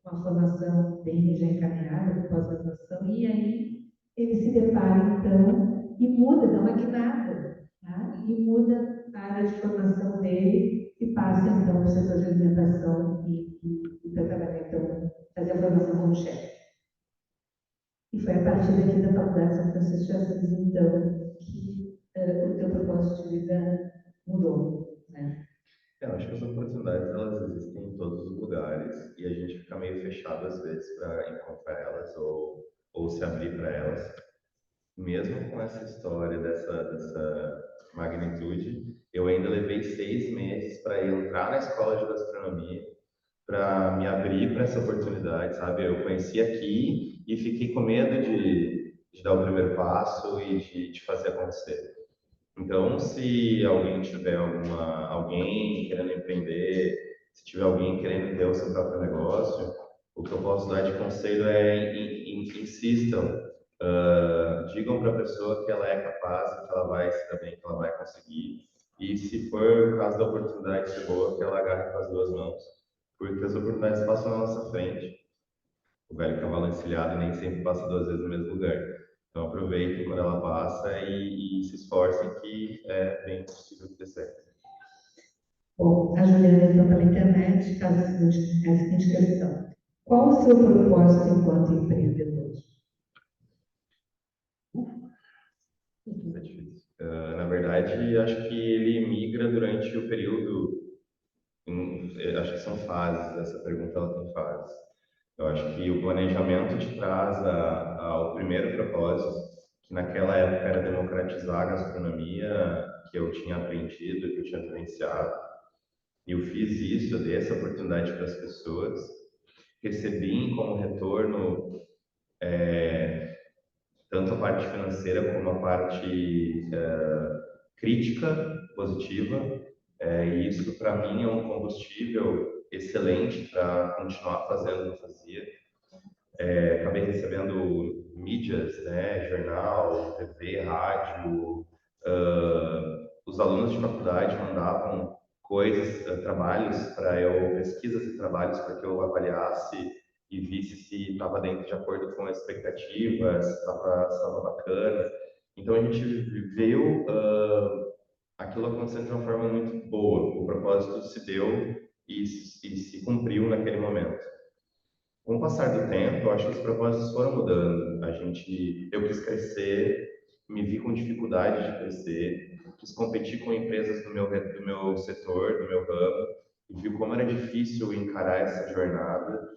uma formação bem já encaminhada, pós-graduação, e aí ele se depara, então, e muda, não é que nada, tá? E muda a área de formação dele e passa, então, para o setor de alimentação e para trabalhar, então, fazer a formação como chefe. E foi a partir daqui da Faculdade São Francisco de Assis, então, que o teu propósito de vida mudou, né? Eu acho que as oportunidades elas existem em todos os lugares e a gente fica meio fechado às vezes para encontrar elas ou se abrir para elas. Mesmo com essa história dessa magnitude, eu ainda levei 6 meses para entrar na escola de gastronomia, para me abrir para essa oportunidade, sabe? Eu conheci aqui e fiquei com medo de dar o primeiro passo e de fazer acontecer. Então, se alguém tiver alguém querendo empreender, se tiver alguém querendo ter o seu próprio negócio, o que eu posso dar de conselho é insistam, digam para a pessoa que ela é capaz, que ela vai se dar bem, que ela vai conseguir. E se for o caso da oportunidade ser boa, que ela agarre com as duas mãos, porque as oportunidades passam na nossa frente. O velho cavalo encilhado nem sempre passa duas vezes no mesmo lugar. Então aproveitem quando ela passa e se esforcem que é bem possível que dê certo. Bom, a Juliana entrou pela internet, faz a seguinte questão. Qual o seu propósito enquanto empreendedor? É difícil. Na verdade, acho que ele migra durante o período. Acho que são fases, essa pergunta ela tem fases. Eu acho que o planejamento te traz ao primeiro propósito, que naquela época era democratizar a gastronomia, que eu tinha aprendido, que eu tinha vivenciado. E eu fiz isso, eu dei essa oportunidade para as pessoas, recebi como retorno tanto a parte financeira como a parte crítica positiva. E isso, para mim, é um combustível excelente para continuar fazendo o que eu fazia. Acabei recebendo mídias, né, jornal, TV, rádio. Os alunos de faculdade mandavam coisas, trabalhos para eu, pesquisas e trabalhos para que eu avaliasse e visse se estava dentro de acordo com a expectativa, se estava bacana. Então a gente veio aquilo acontecendo de uma forma muito boa. O propósito se deu e se cumpriu naquele momento. Com o passar do tempo, eu acho que os propósitos foram mudando. Eu quis crescer, me vi com dificuldade de crescer, quis competir com empresas do meu setor, do meu ramo, e vi como era difícil encarar essa jornada.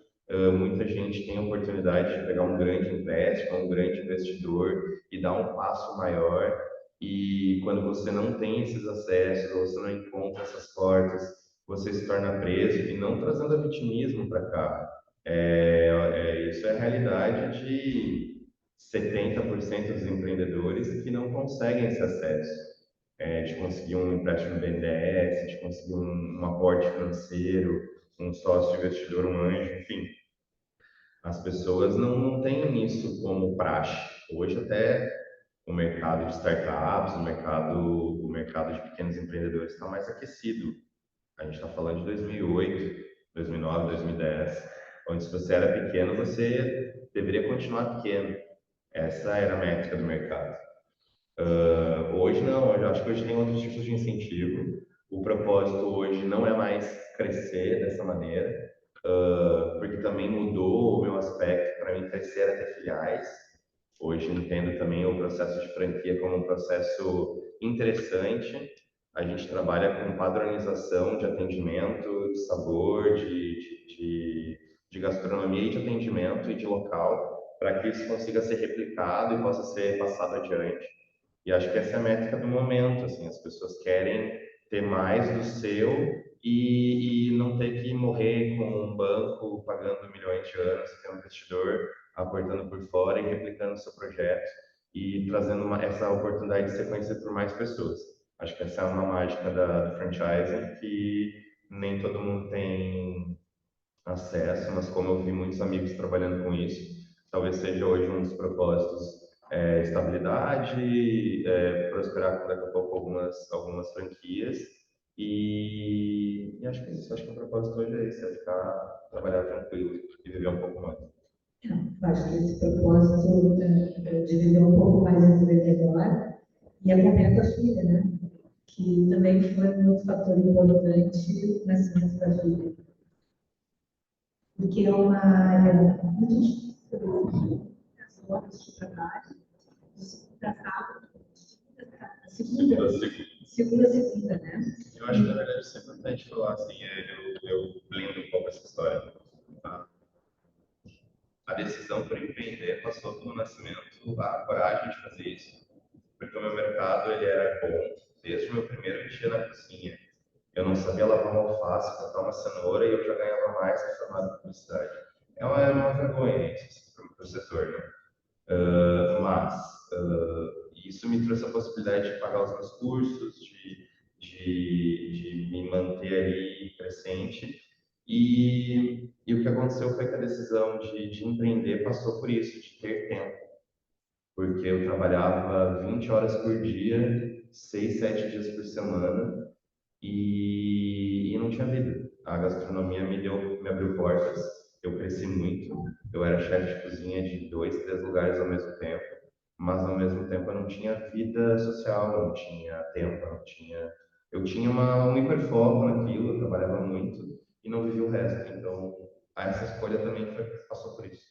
Muita gente tem a oportunidade de pegar um grande empréstimo, um grande investidor e dar um passo maior. E quando você não tem esses acessos, ou você não encontra essas portas, você se torna preso e não trazendo vitimismo para cá. Isso é a realidade de 70% dos empreendedores que não conseguem esse acesso, de conseguir um empréstimo BNDES, de conseguir um aporte financeiro, um sócio investidor, um anjo, enfim. As pessoas não têm isso como praxe. Hoje até o mercado de startups, o mercado de pequenos empreendedores está mais aquecido. A gente está falando de 2008, 2009, 2010, onde se você era pequeno, você deveria continuar pequeno. Essa era a métrica do mercado. Hoje não, eu acho que hoje tem outros tipos de incentivo. O propósito hoje não é mais crescer dessa maneira, porque também mudou o meu aspecto. Para mim, crescer era ter filiais. Hoje entendo também o processo de franquia como um processo interessante. A gente trabalha com padronização de atendimento, de sabor, de gastronomia e de atendimento e de local, para que isso consiga ser replicado e possa ser passado adiante. E acho que essa é a métrica do momento, assim, as pessoas querem ter mais do seu e não ter que morrer com um banco pagando milhões de anos, ter um investidor aportando por fora e replicando o seu projeto e trazendo essa oportunidade de ser conhecido por mais pessoas. Acho que essa é uma mágica do franchising que nem todo mundo tem acesso, mas como eu vi muitos amigos trabalhando com isso, talvez seja hoje um dos propósitos estabilidade, prosperar com daqui a pouco algumas franquias e acho que é isso. Acho que o propósito hoje é esse, é ficar, trabalhar tranquilo e viver um pouco mais. Eu acho que esse propósito de viver um pouco mais e viver melhor, e acompanhar a filha, né? Que também foi um fator importante no nascimento da filha. Porque é uma área muito difícil, as horas de trabalho, de segunda a sábado, segunda a segunda, né? Eu acho que, na verdade, isso é importante falar, assim, eu lembro um pouco essa história. A decisão por empreender passou pelo nascimento, a coragem de fazer isso, porque o meu mercado ele era bom desde o meu primeiro dia na cozinha. Eu não sabia lavar uma alface, cortar uma cenoura e eu já ganhava mais que formado em publicidade. É uma vergonha isso para o setor, né? Mas sempre essa possibilidade de pagar os meus cursos, de me manter ali presente. E o que aconteceu foi que a decisão de empreender passou por isso, de ter tempo, porque eu trabalhava 20 horas por dia, 6, 7 dias por semana, e não tinha vida. A gastronomia me abriu portas, eu cresci muito, eu era chefe de cozinha de 2, 3 lugares ao mesmo tempo, mas ao mesmo tempo eu não tinha vida social, eu não tinha tempo, eu não tinha... Eu tinha um hiperfoco naquilo, eu trabalhava muito e não vivia o resto. Então, essa escolha também passou por isso.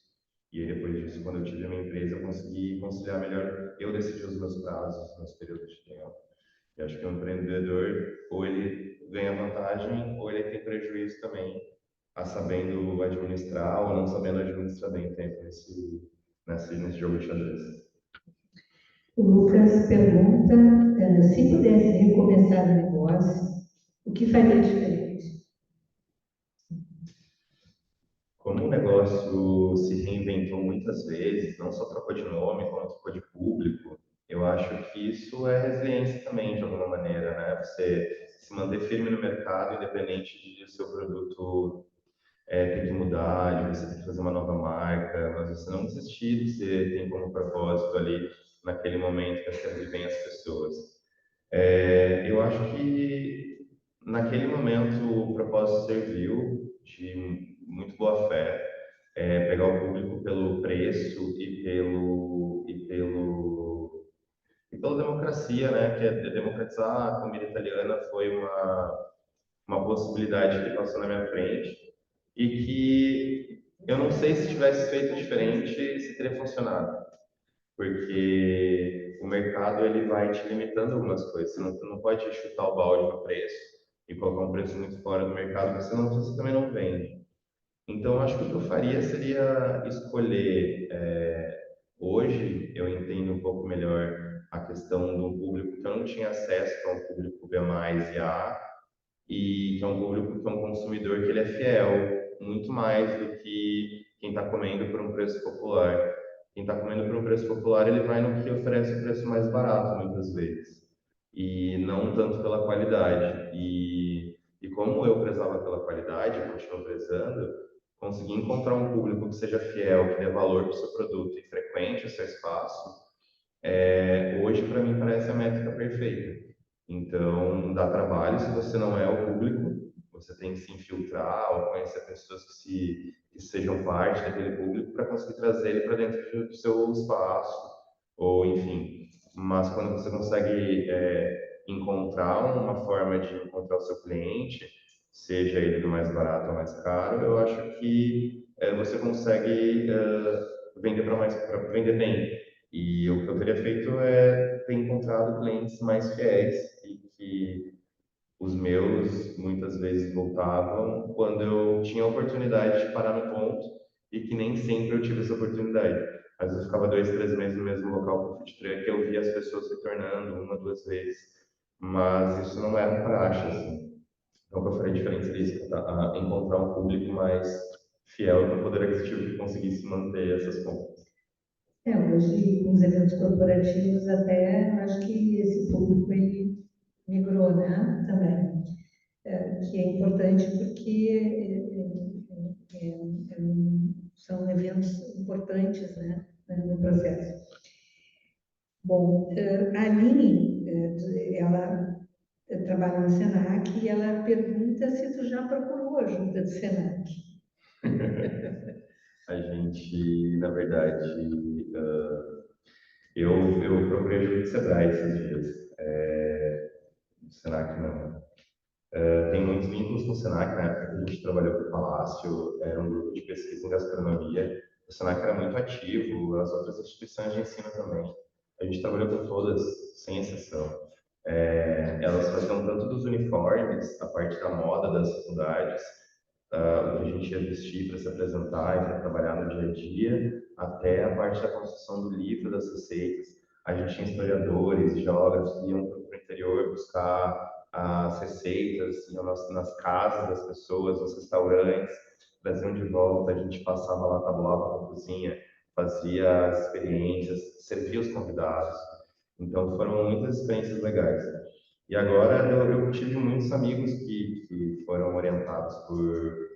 E aí, depois disso, quando eu tive a minha empresa, eu consegui conciliar melhor. Eu decidi os meus prazos, os meus períodos de tempo. Eu acho que um empreendedor, ou ele ganha vantagem, ou ele tem prejuízo também, a sabendo administrar ou não sabendo administrar bem o tempo nesse jogo de xadrez. O Lucas pergunta, se pudesse recomeçar o negócio, o que faria diferente? Como o negócio se reinventou muitas vezes, não só trocou de nome, como trocou de público, eu acho que isso é resiliência também, de alguma maneira, né? Você se manter firme no mercado, independente de seu produto ter que mudar, de você ter que fazer uma nova marca, mas você não desistir, você tem como propósito ali, naquele momento, que servir bem as pessoas. Eu acho que naquele momento o propósito serviu de muito boa fé, pegar o público pelo preço e pela democracia, né? Que é democratizar a comida italiana foi uma possibilidade que passou na minha frente e que eu não sei se tivesse feito diferente se teria funcionado, porque o mercado ele vai te limitando algumas coisas. Você não pode chutar o balde no preço e colocar um preço muito fora do mercado, porque senão você também não vende. Então, acho que o que eu faria seria escolher. Hoje, eu entendo um pouco melhor a questão do público que eu não tinha acesso, que é um público B+, e A, e que é um público que é um consumidor que ele é fiel, muito mais do que quem está comendo por um preço popular. Quem está comendo por um preço popular, ele vai no que oferece o preço mais barato, muitas vezes, e não tanto pela qualidade. E como eu prezava pela qualidade, eu continuo prezando, conseguir encontrar um público que seja fiel, que dê valor para o seu produto e frequente o seu espaço, hoje para mim parece a métrica perfeita. Então, dá trabalho se você não é o público, você tem que se infiltrar ou conhecer pessoas que sejam parte daquele público para conseguir trazer ele para dentro do seu espaço, ou enfim. Mas quando você consegue encontrar uma forma de encontrar o seu cliente, seja ele do mais barato ou mais caro, eu acho que você consegue vender para vender bem. E o que eu teria feito é ter encontrado clientes mais fiéis e que os meus muitas vezes voltavam quando eu tinha a oportunidade de parar no ponto e que nem sempre eu tive essa oportunidade. Às vezes eu ficava 2, 3 meses no mesmo local com o food truck, eu via as pessoas retornando uma, duas vezes, mas isso não era um praxe, assim. Então, o que eu faria diferente seria isso, encontrar um público mais fiel para poder aquisitivo que conseguisse manter essas compras. Hoje, nos eventos corporativos, até acho que esse público ele migrou, né, também, que é importante porque são eventos importantes, né, no processo. Bom, a Aline, ela trabalha no Senac e ela pergunta se tu já procurou ajuda do Senac. A gente, na verdade, eu procurei ajuda do Sebrae esses dias. Do Senac não. Tem muitos vínculos com o Senac. Na época que a gente trabalhou com o Palácio, era um grupo de pesquisa em gastronomia. O Senac era muito ativo, as outras instituições de ensino também. A gente trabalhou com todas, sem exceção. Elas faziam tanto dos uniformes, a parte da moda das faculdades, o que a gente ia vestir para se apresentar e para trabalhar no dia a dia, até a parte da construção do livro, das receitas. A gente tinha historiadores, geógrafos que iam para o interior buscar as receitas, iam nas casas das pessoas, nos restaurantes, traziam de volta, a gente passava lá, tabulava na cozinha, fazia as experiências, servia os convidados. Então foram muitas experiências legais. E agora eu tive muitos amigos que foram orientados por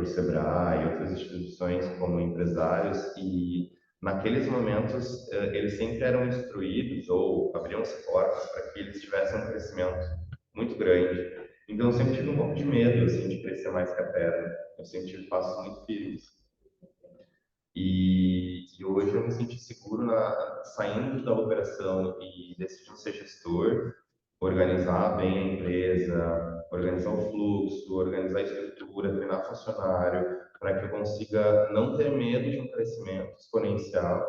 Sebrae e outras instituições como empresários, e naqueles momentos eles sempre eram instruídos ou abriam-se portas para que eles tivessem um crescimento muito grande. Então eu sempre tive um pouco de medo assim, de crescer mais que a perna. Eu sempre tive passos muito firmes. E hoje eu me senti seguro saindo da operação e decidindo ser gestor, organizar bem a empresa, organizar o fluxo, organizar a estrutura, treinar funcionário, para que eu consiga não ter medo de um crescimento exponencial,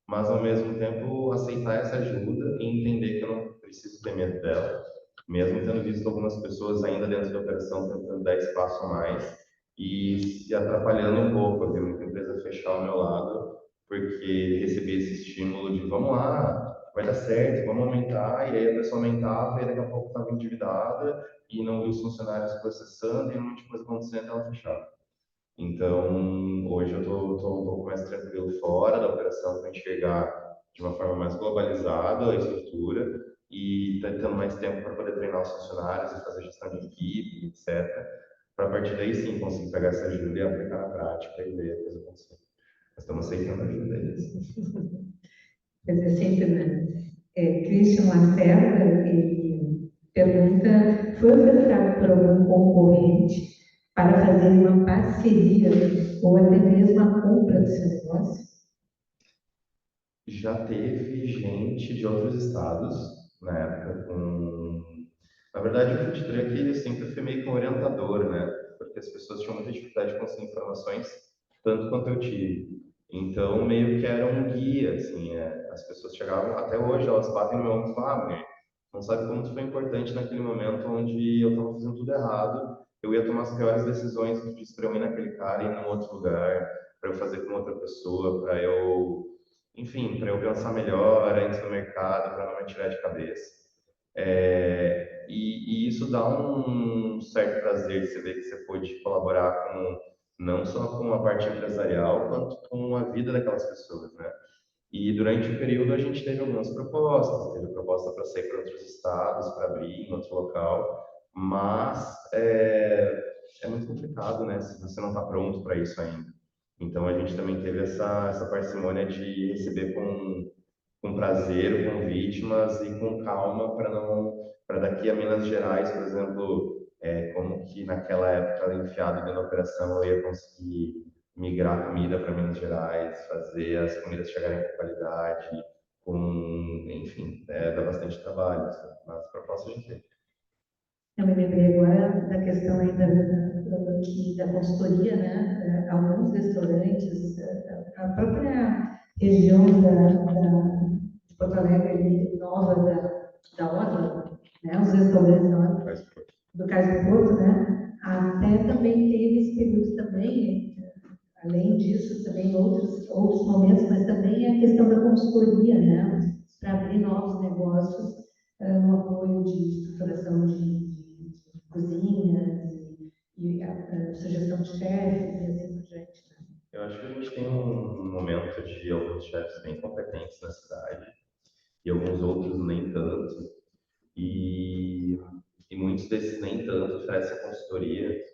mas ao mesmo tempo aceitar essa ajuda e entender que eu não preciso ter medo dela, mesmo tendo visto algumas pessoas ainda dentro da operação tentando dar espaço a mais e se atrapalhando um pouco. Eu vi muita empresa fechar ao meu lado porque recebi esse estímulo de vamos lá, vai dar certo, vamos aumentar, e aí a pessoa aumentava e daqui a pouco estava endividada e não viu os funcionários processando e um monte de coisa acontecendo e ela fechava. Então, hoje eu estou um pouco mais tranquilo fora da operação para enxergar de uma forma mais globalizada a estrutura e tá tendo mais tempo para poder treinar os funcionários e fazer gestão de equipe, etc. Para a partir daí sim conseguir pegar essa ajuda e aplicar na prática e ver a coisa acontecer. Nós estamos aceitando a ajuda deles. Quer dizer, sempre, né? Christian Lacerda, ele pergunta, foi ofertado por algum concorrente para fazer uma parceria ou até mesmo a compra do seu negócio? Já teve gente de outros estados, na época, Na verdade, o food truck ele sempre foi meio que um orientador, né? Porque as pessoas tinham muita dificuldade de conseguir informações, tanto quanto eu tive. Então, meio que era um guia, assim, as pessoas chegavam, até hoje, elas batem no meu ombro e falam, Abner, não sabe como tu foi importante naquele momento onde eu estava fazendo tudo errado, eu ia tomar as piores decisões que tu disse para eu ir naquele cara e ir num outro lugar, para eu fazer com outra pessoa, enfim, para eu pensar melhor antes no mercado, para não me tirar de cabeça. E isso dá um certo prazer de você ver que você pôde colaborar não só com a parte empresarial, quanto com a vida daquelas pessoas, né? E durante o período a gente teve algumas propostas, teve proposta para sair para outros estados, para abrir em outro local, mas é muito complicado, né? Se você não está pronto para isso ainda. Então a gente também teve essa parcimônia de receber com prazer o convite, mas e com calma para daqui a Minas Gerais, por exemplo, como que naquela época enfiado dentro da operação eu ia conseguir migrar comida para Minas Gerais, fazer as comidas chegarem com qualidade, enfim, dá bastante trabalho, assim, mas a proposta a gente tem. Eu me lembrei agora da questão ainda da consultoria, né? Alguns restaurantes, a própria região de Porto Alegre, ali, nova da Orla, né? Os restaurantes da Orla, do Cais do Porto, né? Até também teve esse período também, além disso, também outros momentos, mas também a questão da consultoria, né? Para abrir novos negócios, um apoio de estruturação de cozinhas e a sugestão de chefes e assim por diante. Né? Eu acho que a gente tem um momento de alguns chefes bem competentes na cidade e alguns outros nem tanto. E, e muitos desses nem tanto oferecem consultoria,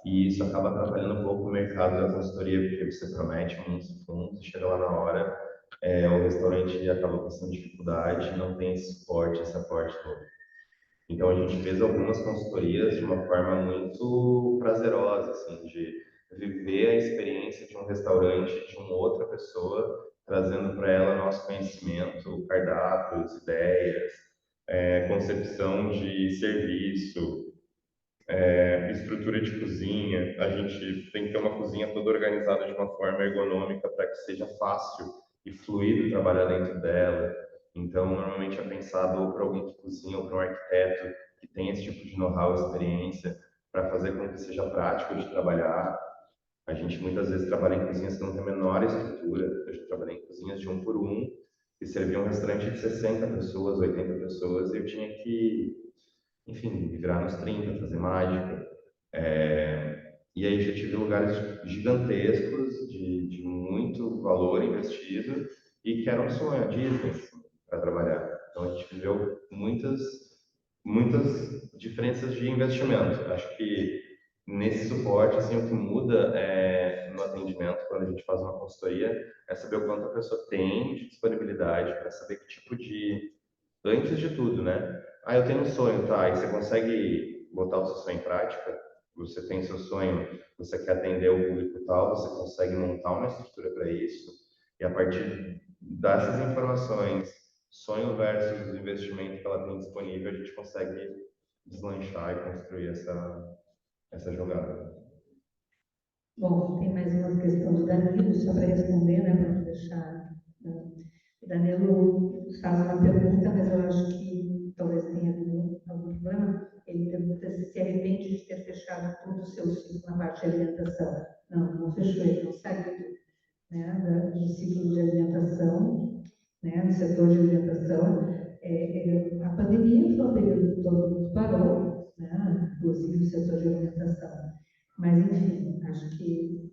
e isso acaba atrapalhando um pouco o mercado da consultoria, porque você promete muitos fundos e chega lá na hora, o restaurante acaba passando dificuldade, não tem esse suporte, esse aporte todo. Então a gente fez algumas consultorias de uma forma muito prazerosa, assim, de viver a experiência de um restaurante de uma outra pessoa, trazendo para ela nosso conhecimento, cardápios, ideias, concepção de serviço, estrutura de cozinha. A gente tem que ter uma cozinha toda organizada de uma forma ergonômica para que seja fácil e fluido trabalhar dentro dela. Então, normalmente é pensado para alguém que cozinha ou para um arquiteto que tem esse tipo de know-how, experiência, para fazer com que seja prático de trabalhar. A gente muitas vezes trabalha em cozinhas que não têm a menor estrutura. Eu já trabalhei em cozinhas de um por um, que serviam um restaurante de 60 pessoas, 80 pessoas, e eu tinha que, enfim, me virar nos 30, fazer mágica. E aí já tive lugares gigantescos, de muito valor investido, e que era um sonho, a Disney. para trabalhar. Então a gente viveu muitas diferenças de investimento. Acho que nesse suporte, assim, o que muda no atendimento, quando a gente faz uma consultoria, é saber o quanto a pessoa tem de disponibilidade para saber que tipo de, antes de tudo, né? Ah, eu tenho um sonho, tá? E você consegue botar o seu sonho em prática? Você tem seu sonho, você quer atender o público e tal, você consegue montar uma estrutura para isso, e a partir dessas informações, sonho versus investimento que ela tem disponível, a gente consegue deslanchar e construir essa jogada. Bom, tem mais uma questão do Danilo, só para responder, né, para não deixar. O Danilo faz uma pergunta, mas eu acho que talvez tenha havido algum problema. Ele pergunta se arrepende de ter fechado todo o seu ciclo na parte de alimentação. Não fechou, ele não saiu, né, do ciclo de alimentação, né, do setor de alimentação. A pandemia foi um período que todo mundo parou, né, inclusive o setor de alimentação. Mas, enfim, acho que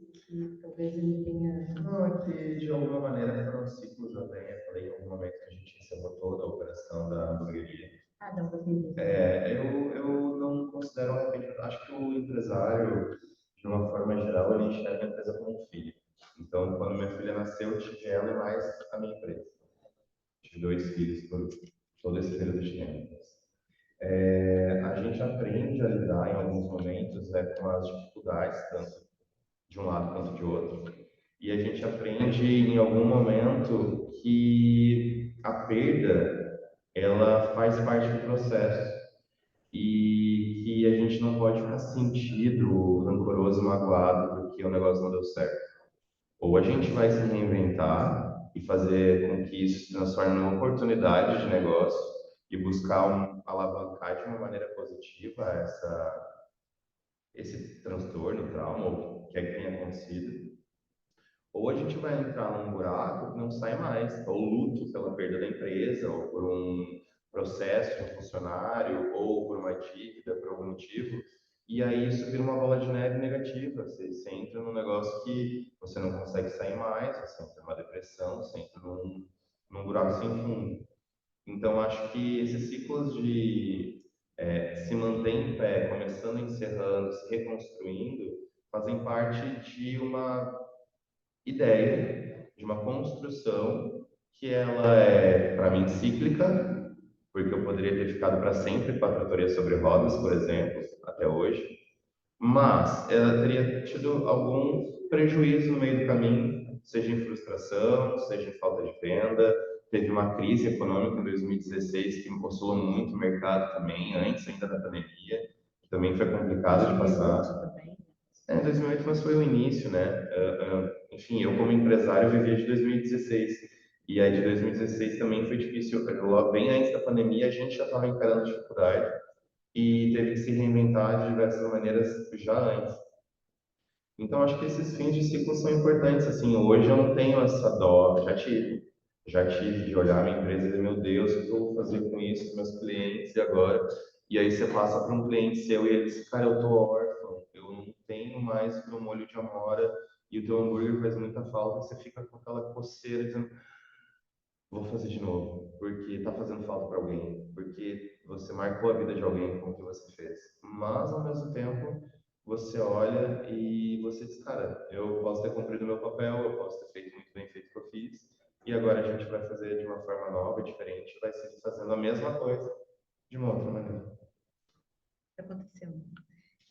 talvez ele tenha. Não, é que de alguma maneira foram ciclos também. Eu falei em algum momento que a gente encerrou toda a operação da hamburgueria. Da hamburgueria. Eu não considero um arrependimento. Acho que o empresário, de uma forma geral, ele enxerga a empresa como um filho. Então, quando minha filha nasceu, eu tive ela e mais a minha empresa. Tive 2 filhos por todo esse período de tempo. A gente aprende a lidar em alguns momentos com as dificuldades, tanto de um lado quanto de outro. E a gente aprende em algum momento que a perda ela faz parte do processo e que a gente não pode ficar sentido, rancoroso, magoado porque o negócio não deu certo. Ou a gente vai se reinventar e fazer com que isso se transforme numa oportunidade de negócio e buscar alavancar de uma maneira positiva esse transtorno, trauma, ou o que é que tenha acontecido. Ou a gente vai entrar num buraco que não sai mais, ou luto pela perda da empresa, ou por um processo de um funcionário, ou por uma dívida, por algum motivo, e aí isso vira uma bola de neve negativa. Você entra num negócio que você não consegue sair mais, você entra numa depressão, você entra num buraco sem fundo. Então, acho que esses ciclos de se manter em pé, começando, encerrando, se reconstruindo, fazem parte de uma ideia, de uma construção que ela é, para mim, cíclica, porque eu poderia ter ficado para sempre com a tratoria sobre rodas, por exemplo, até hoje, mas ela teria tido algum prejuízo no meio do caminho, seja em frustração, seja em falta de venda. Teve uma crise econômica em 2016 que oscilou muito o mercado também, antes ainda da pandemia, que também foi complicado de passar. Em 2008, mas foi o início, né? Enfim, eu como empresário vivia de 2016. E aí de 2016 também foi difícil. Logo bem antes da pandemia, a gente já estava encarando dificuldade e teve que se reinventar de diversas maneiras já antes. Então, acho que esses fins de ciclo são importantes. Assim, hoje eu não tenho essa dó, já tive de olhar a minha empresa e dizer, meu Deus, o que eu vou fazer com isso, com meus clientes e agora? E aí você passa para um cliente seu e ele diz, cara, eu tô órfão, eu não tenho mais o teu molho de amora e o teu hambúrguer faz muita falta. Você fica com aquela coceira dizendo, vou fazer de novo, porque está fazendo falta para alguém, porque você marcou a vida de alguém com o que você fez. Mas, ao mesmo tempo, você olha e você diz, cara, eu posso ter cumprido meu papel, eu posso ter feito muito bem feito o que eu fiz, e agora a gente vai fazer de uma forma nova, diferente, vai seguir fazendo a mesma coisa de uma outra maneira. Está acontecendo.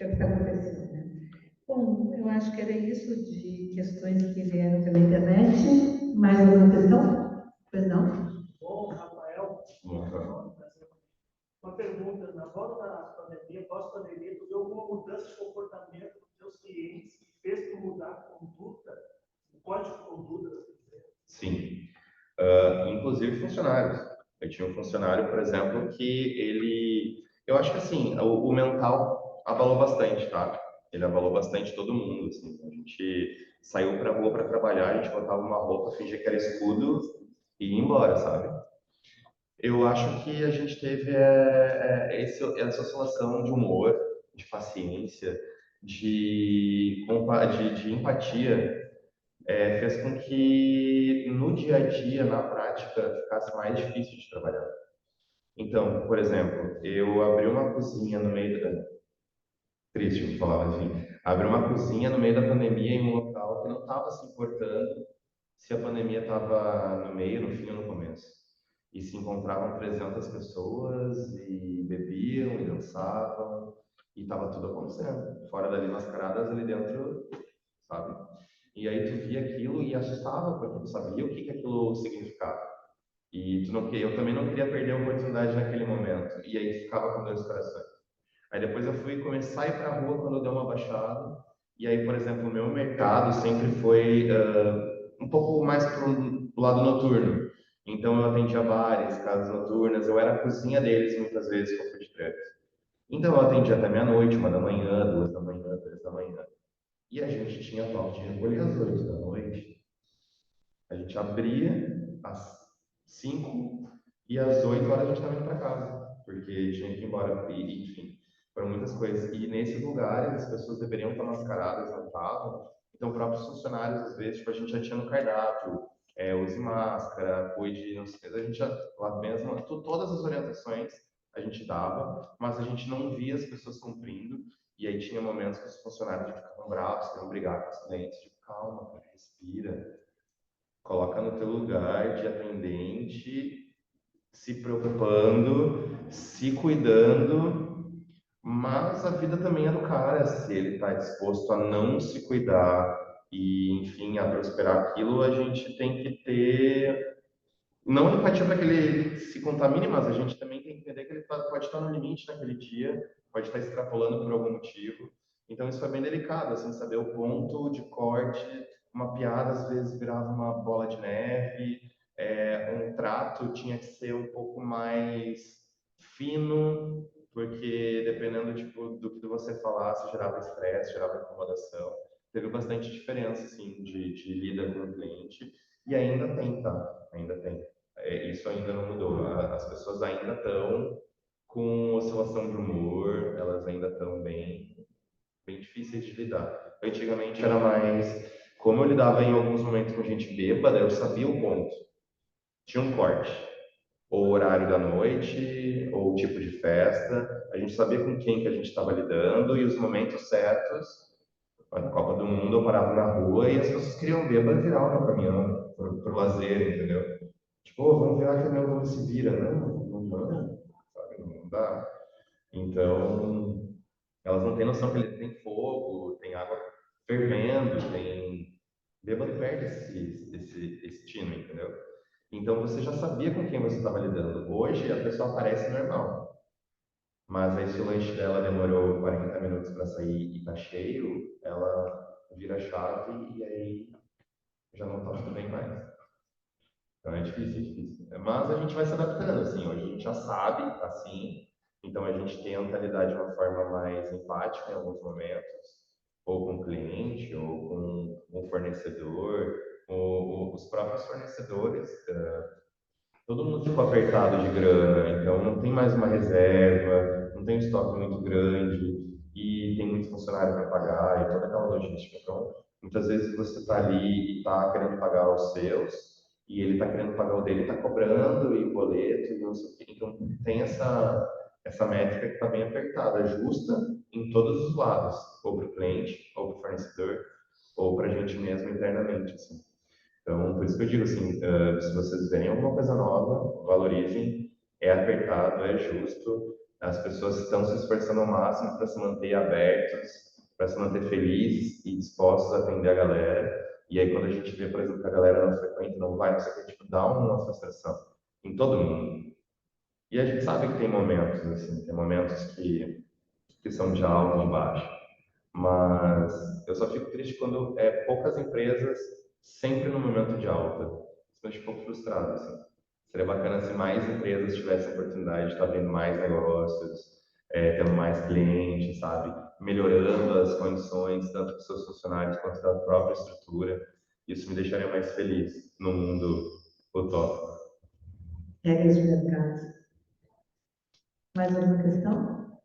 É o que está acontecendo, né? Bom, eu acho que era isso de questões que vieram pela internet. Mais alguma questão? Pois não? Bom, Rafael, uma pergunta. Na volta da pandemia, pós-pandemia, tu viu alguma mudança de comportamento dos teus clientes que fez tu mudar a conduta, o código de conduta das empresas? Sim. Inclusive funcionários. Eu tinha um funcionário, por exemplo, que ele... Eu acho que, assim, o mental abalou bastante, tá? Ele abalou bastante todo mundo, assim. A gente saiu pra rua para trabalhar, a gente botava uma roupa, fingia que era escudo e ia embora, sabe? Eu acho que a gente teve essa oscilação de humor, de paciência, de empatia, fez com que no dia a dia, na prática, ficasse mais difícil de trabalhar. Então, por exemplo, eu abri uma cozinha no meio da... Triste, vou falar, mas enfim. Abri uma cozinha no meio da pandemia em um local que não estava se importando se a pandemia estava no meio, no fim ou no começo. E se encontravam 300 pessoas e bebiam e dançavam e estava tudo acontecendo. Fora dali mascaradas, ali dentro, sabe? E aí tu via aquilo e assustava, porque tu sabia o que aquilo significava. E tu não, eu também não queria perder a oportunidade naquele momento. E aí ficava com dois corações. Aí depois eu fui começar a ir para a rua quando deu uma baixada. E aí, por exemplo, o meu mercado sempre foi um pouco mais para o lado noturno. Então eu atendia bares, casas noturnas, eu era a cozinha deles muitas vezes com food truck. Então eu atendia até meia-noite, 1 da manhã, 2 da manhã, 3 da manhã. E a gente tinha toque de recolher às 8 da noite. A gente abria às 5 e às 8 horas a gente estava indo para casa, porque tinha que ir embora. E, enfim, foram muitas coisas. E nesses lugares as pessoas deveriam estar mascaradas, não estavam. Então, próprios funcionários, às vezes, tipo, a gente já tinha no cardápio, use máscara, cuide, não sei, a gente já, lá mesmo, todas as orientações a gente dava, mas a gente não via as pessoas cumprindo. E aí tinha momentos que os funcionários ficavam bravos, queriam brigar com os clientes, tipo, calma, cara, respira, coloca no teu lugar de atendente, se preocupando, se cuidando, mas a vida também é do cara, se ele está disposto a não se cuidar e, enfim, a prosperar aquilo, a gente tem que ter não empatia para que ele se contamine, mas a gente também tem que entender que ele pode estar no limite naquele dia, pode estar extrapolando por algum motivo. Então isso é bem delicado, assim, saber o ponto de corte. Uma piada às vezes virava uma bola de neve, um trato tinha que ser um pouco mais fino, porque dependendo tipo, do que você falasse, gerava estresse, gerava incomodação. Teve bastante diferença assim, de lida com o cliente, e ainda tem, tá? Ainda tem. Isso ainda não mudou. As pessoas ainda estão com oscilação de humor, elas ainda estão bem difíceis de lidar. Antigamente era mais. Como eu lidava em alguns momentos com gente bêbada, eu sabia o ponto. Tinha um corte. Ou o horário da noite, ou o tipo de festa. A gente sabia com quem que a gente estava lidando e os momentos certos. Na Copa do Mundo eu parava na rua e as pessoas queriam bêbado virar o meu caminhão, por lazer, entendeu? Tipo, "Ô, vamos virar caminhão, vamos se vira." Não, vamos, sabe? Não dá. Então, elas não têm noção que ele tem fogo, tem água fervendo, tem... Bêbado perde esse tino, entendeu? Então, você já sabia com quem você estava lidando. Hoje, a pessoa parece normal. Mas aí, se o lanche dela demorou 40 minutos para sair e tá cheio, ela vira a chave e aí já não tá tudo bem mais. Então é difícil, é difícil. Mas a gente vai se adaptando, assim. Hoje a gente já sabe, assim. Então a gente tenta lidar de uma forma mais empática em alguns momentos, ou com o cliente, ou com o fornecedor, ou os próprios fornecedores. Todo mundo ficou apertado de grana, então não tem mais uma reserva, não tem um estoque muito grande e tem muito funcionário para pagar e toda aquela logística. Então, muitas vezes você está ali e está querendo pagar os seus e ele está querendo pagar o dele, está cobrando e boleto e não sei o quê. Então, tem essa métrica que está bem apertada, justa em todos os lados, ou para o cliente, ou para o fornecedor, ou para a gente mesmo internamente, assim. Então, por isso que eu digo assim, se vocês verem alguma coisa nova, valorizem, é apertado, é justo, as pessoas estão se esforçando ao máximo para se manter abertos, para se manter felizes e dispostos a atender a galera. E aí, quando a gente vê, por exemplo, que a galera não frequenta, não vai, não sei o que, tipo, dá uma frustração em todo mundo. E a gente sabe que tem momentos, assim, tem momentos que são de alto e baixo. Mas eu só fico triste quando poucas empresas sempre no momento de alta. Isso me deixa um pouco frustrado, assim. Seria bacana se mais empresas tivessem a oportunidade de estar abrindo mais negócios, tendo mais clientes, sabe? Melhorando as condições, tanto dos seus funcionários quanto da própria estrutura. Isso me deixaria mais feliz no mundo utópico. Regras de mercado. Mais alguma questão?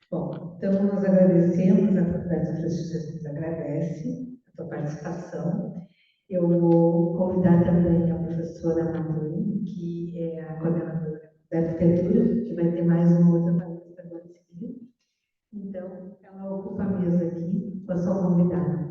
Bom, então nós agradecemos, a Faculdade de Infraestrutura nos agradece tua participação. Eu vou convidar também a professora Manu, que é a coordenadora da arquitetura, que vai ter mais uma outra palestra agora em seguida. Então, ela ocupa a mesa aqui, com a sua convidada.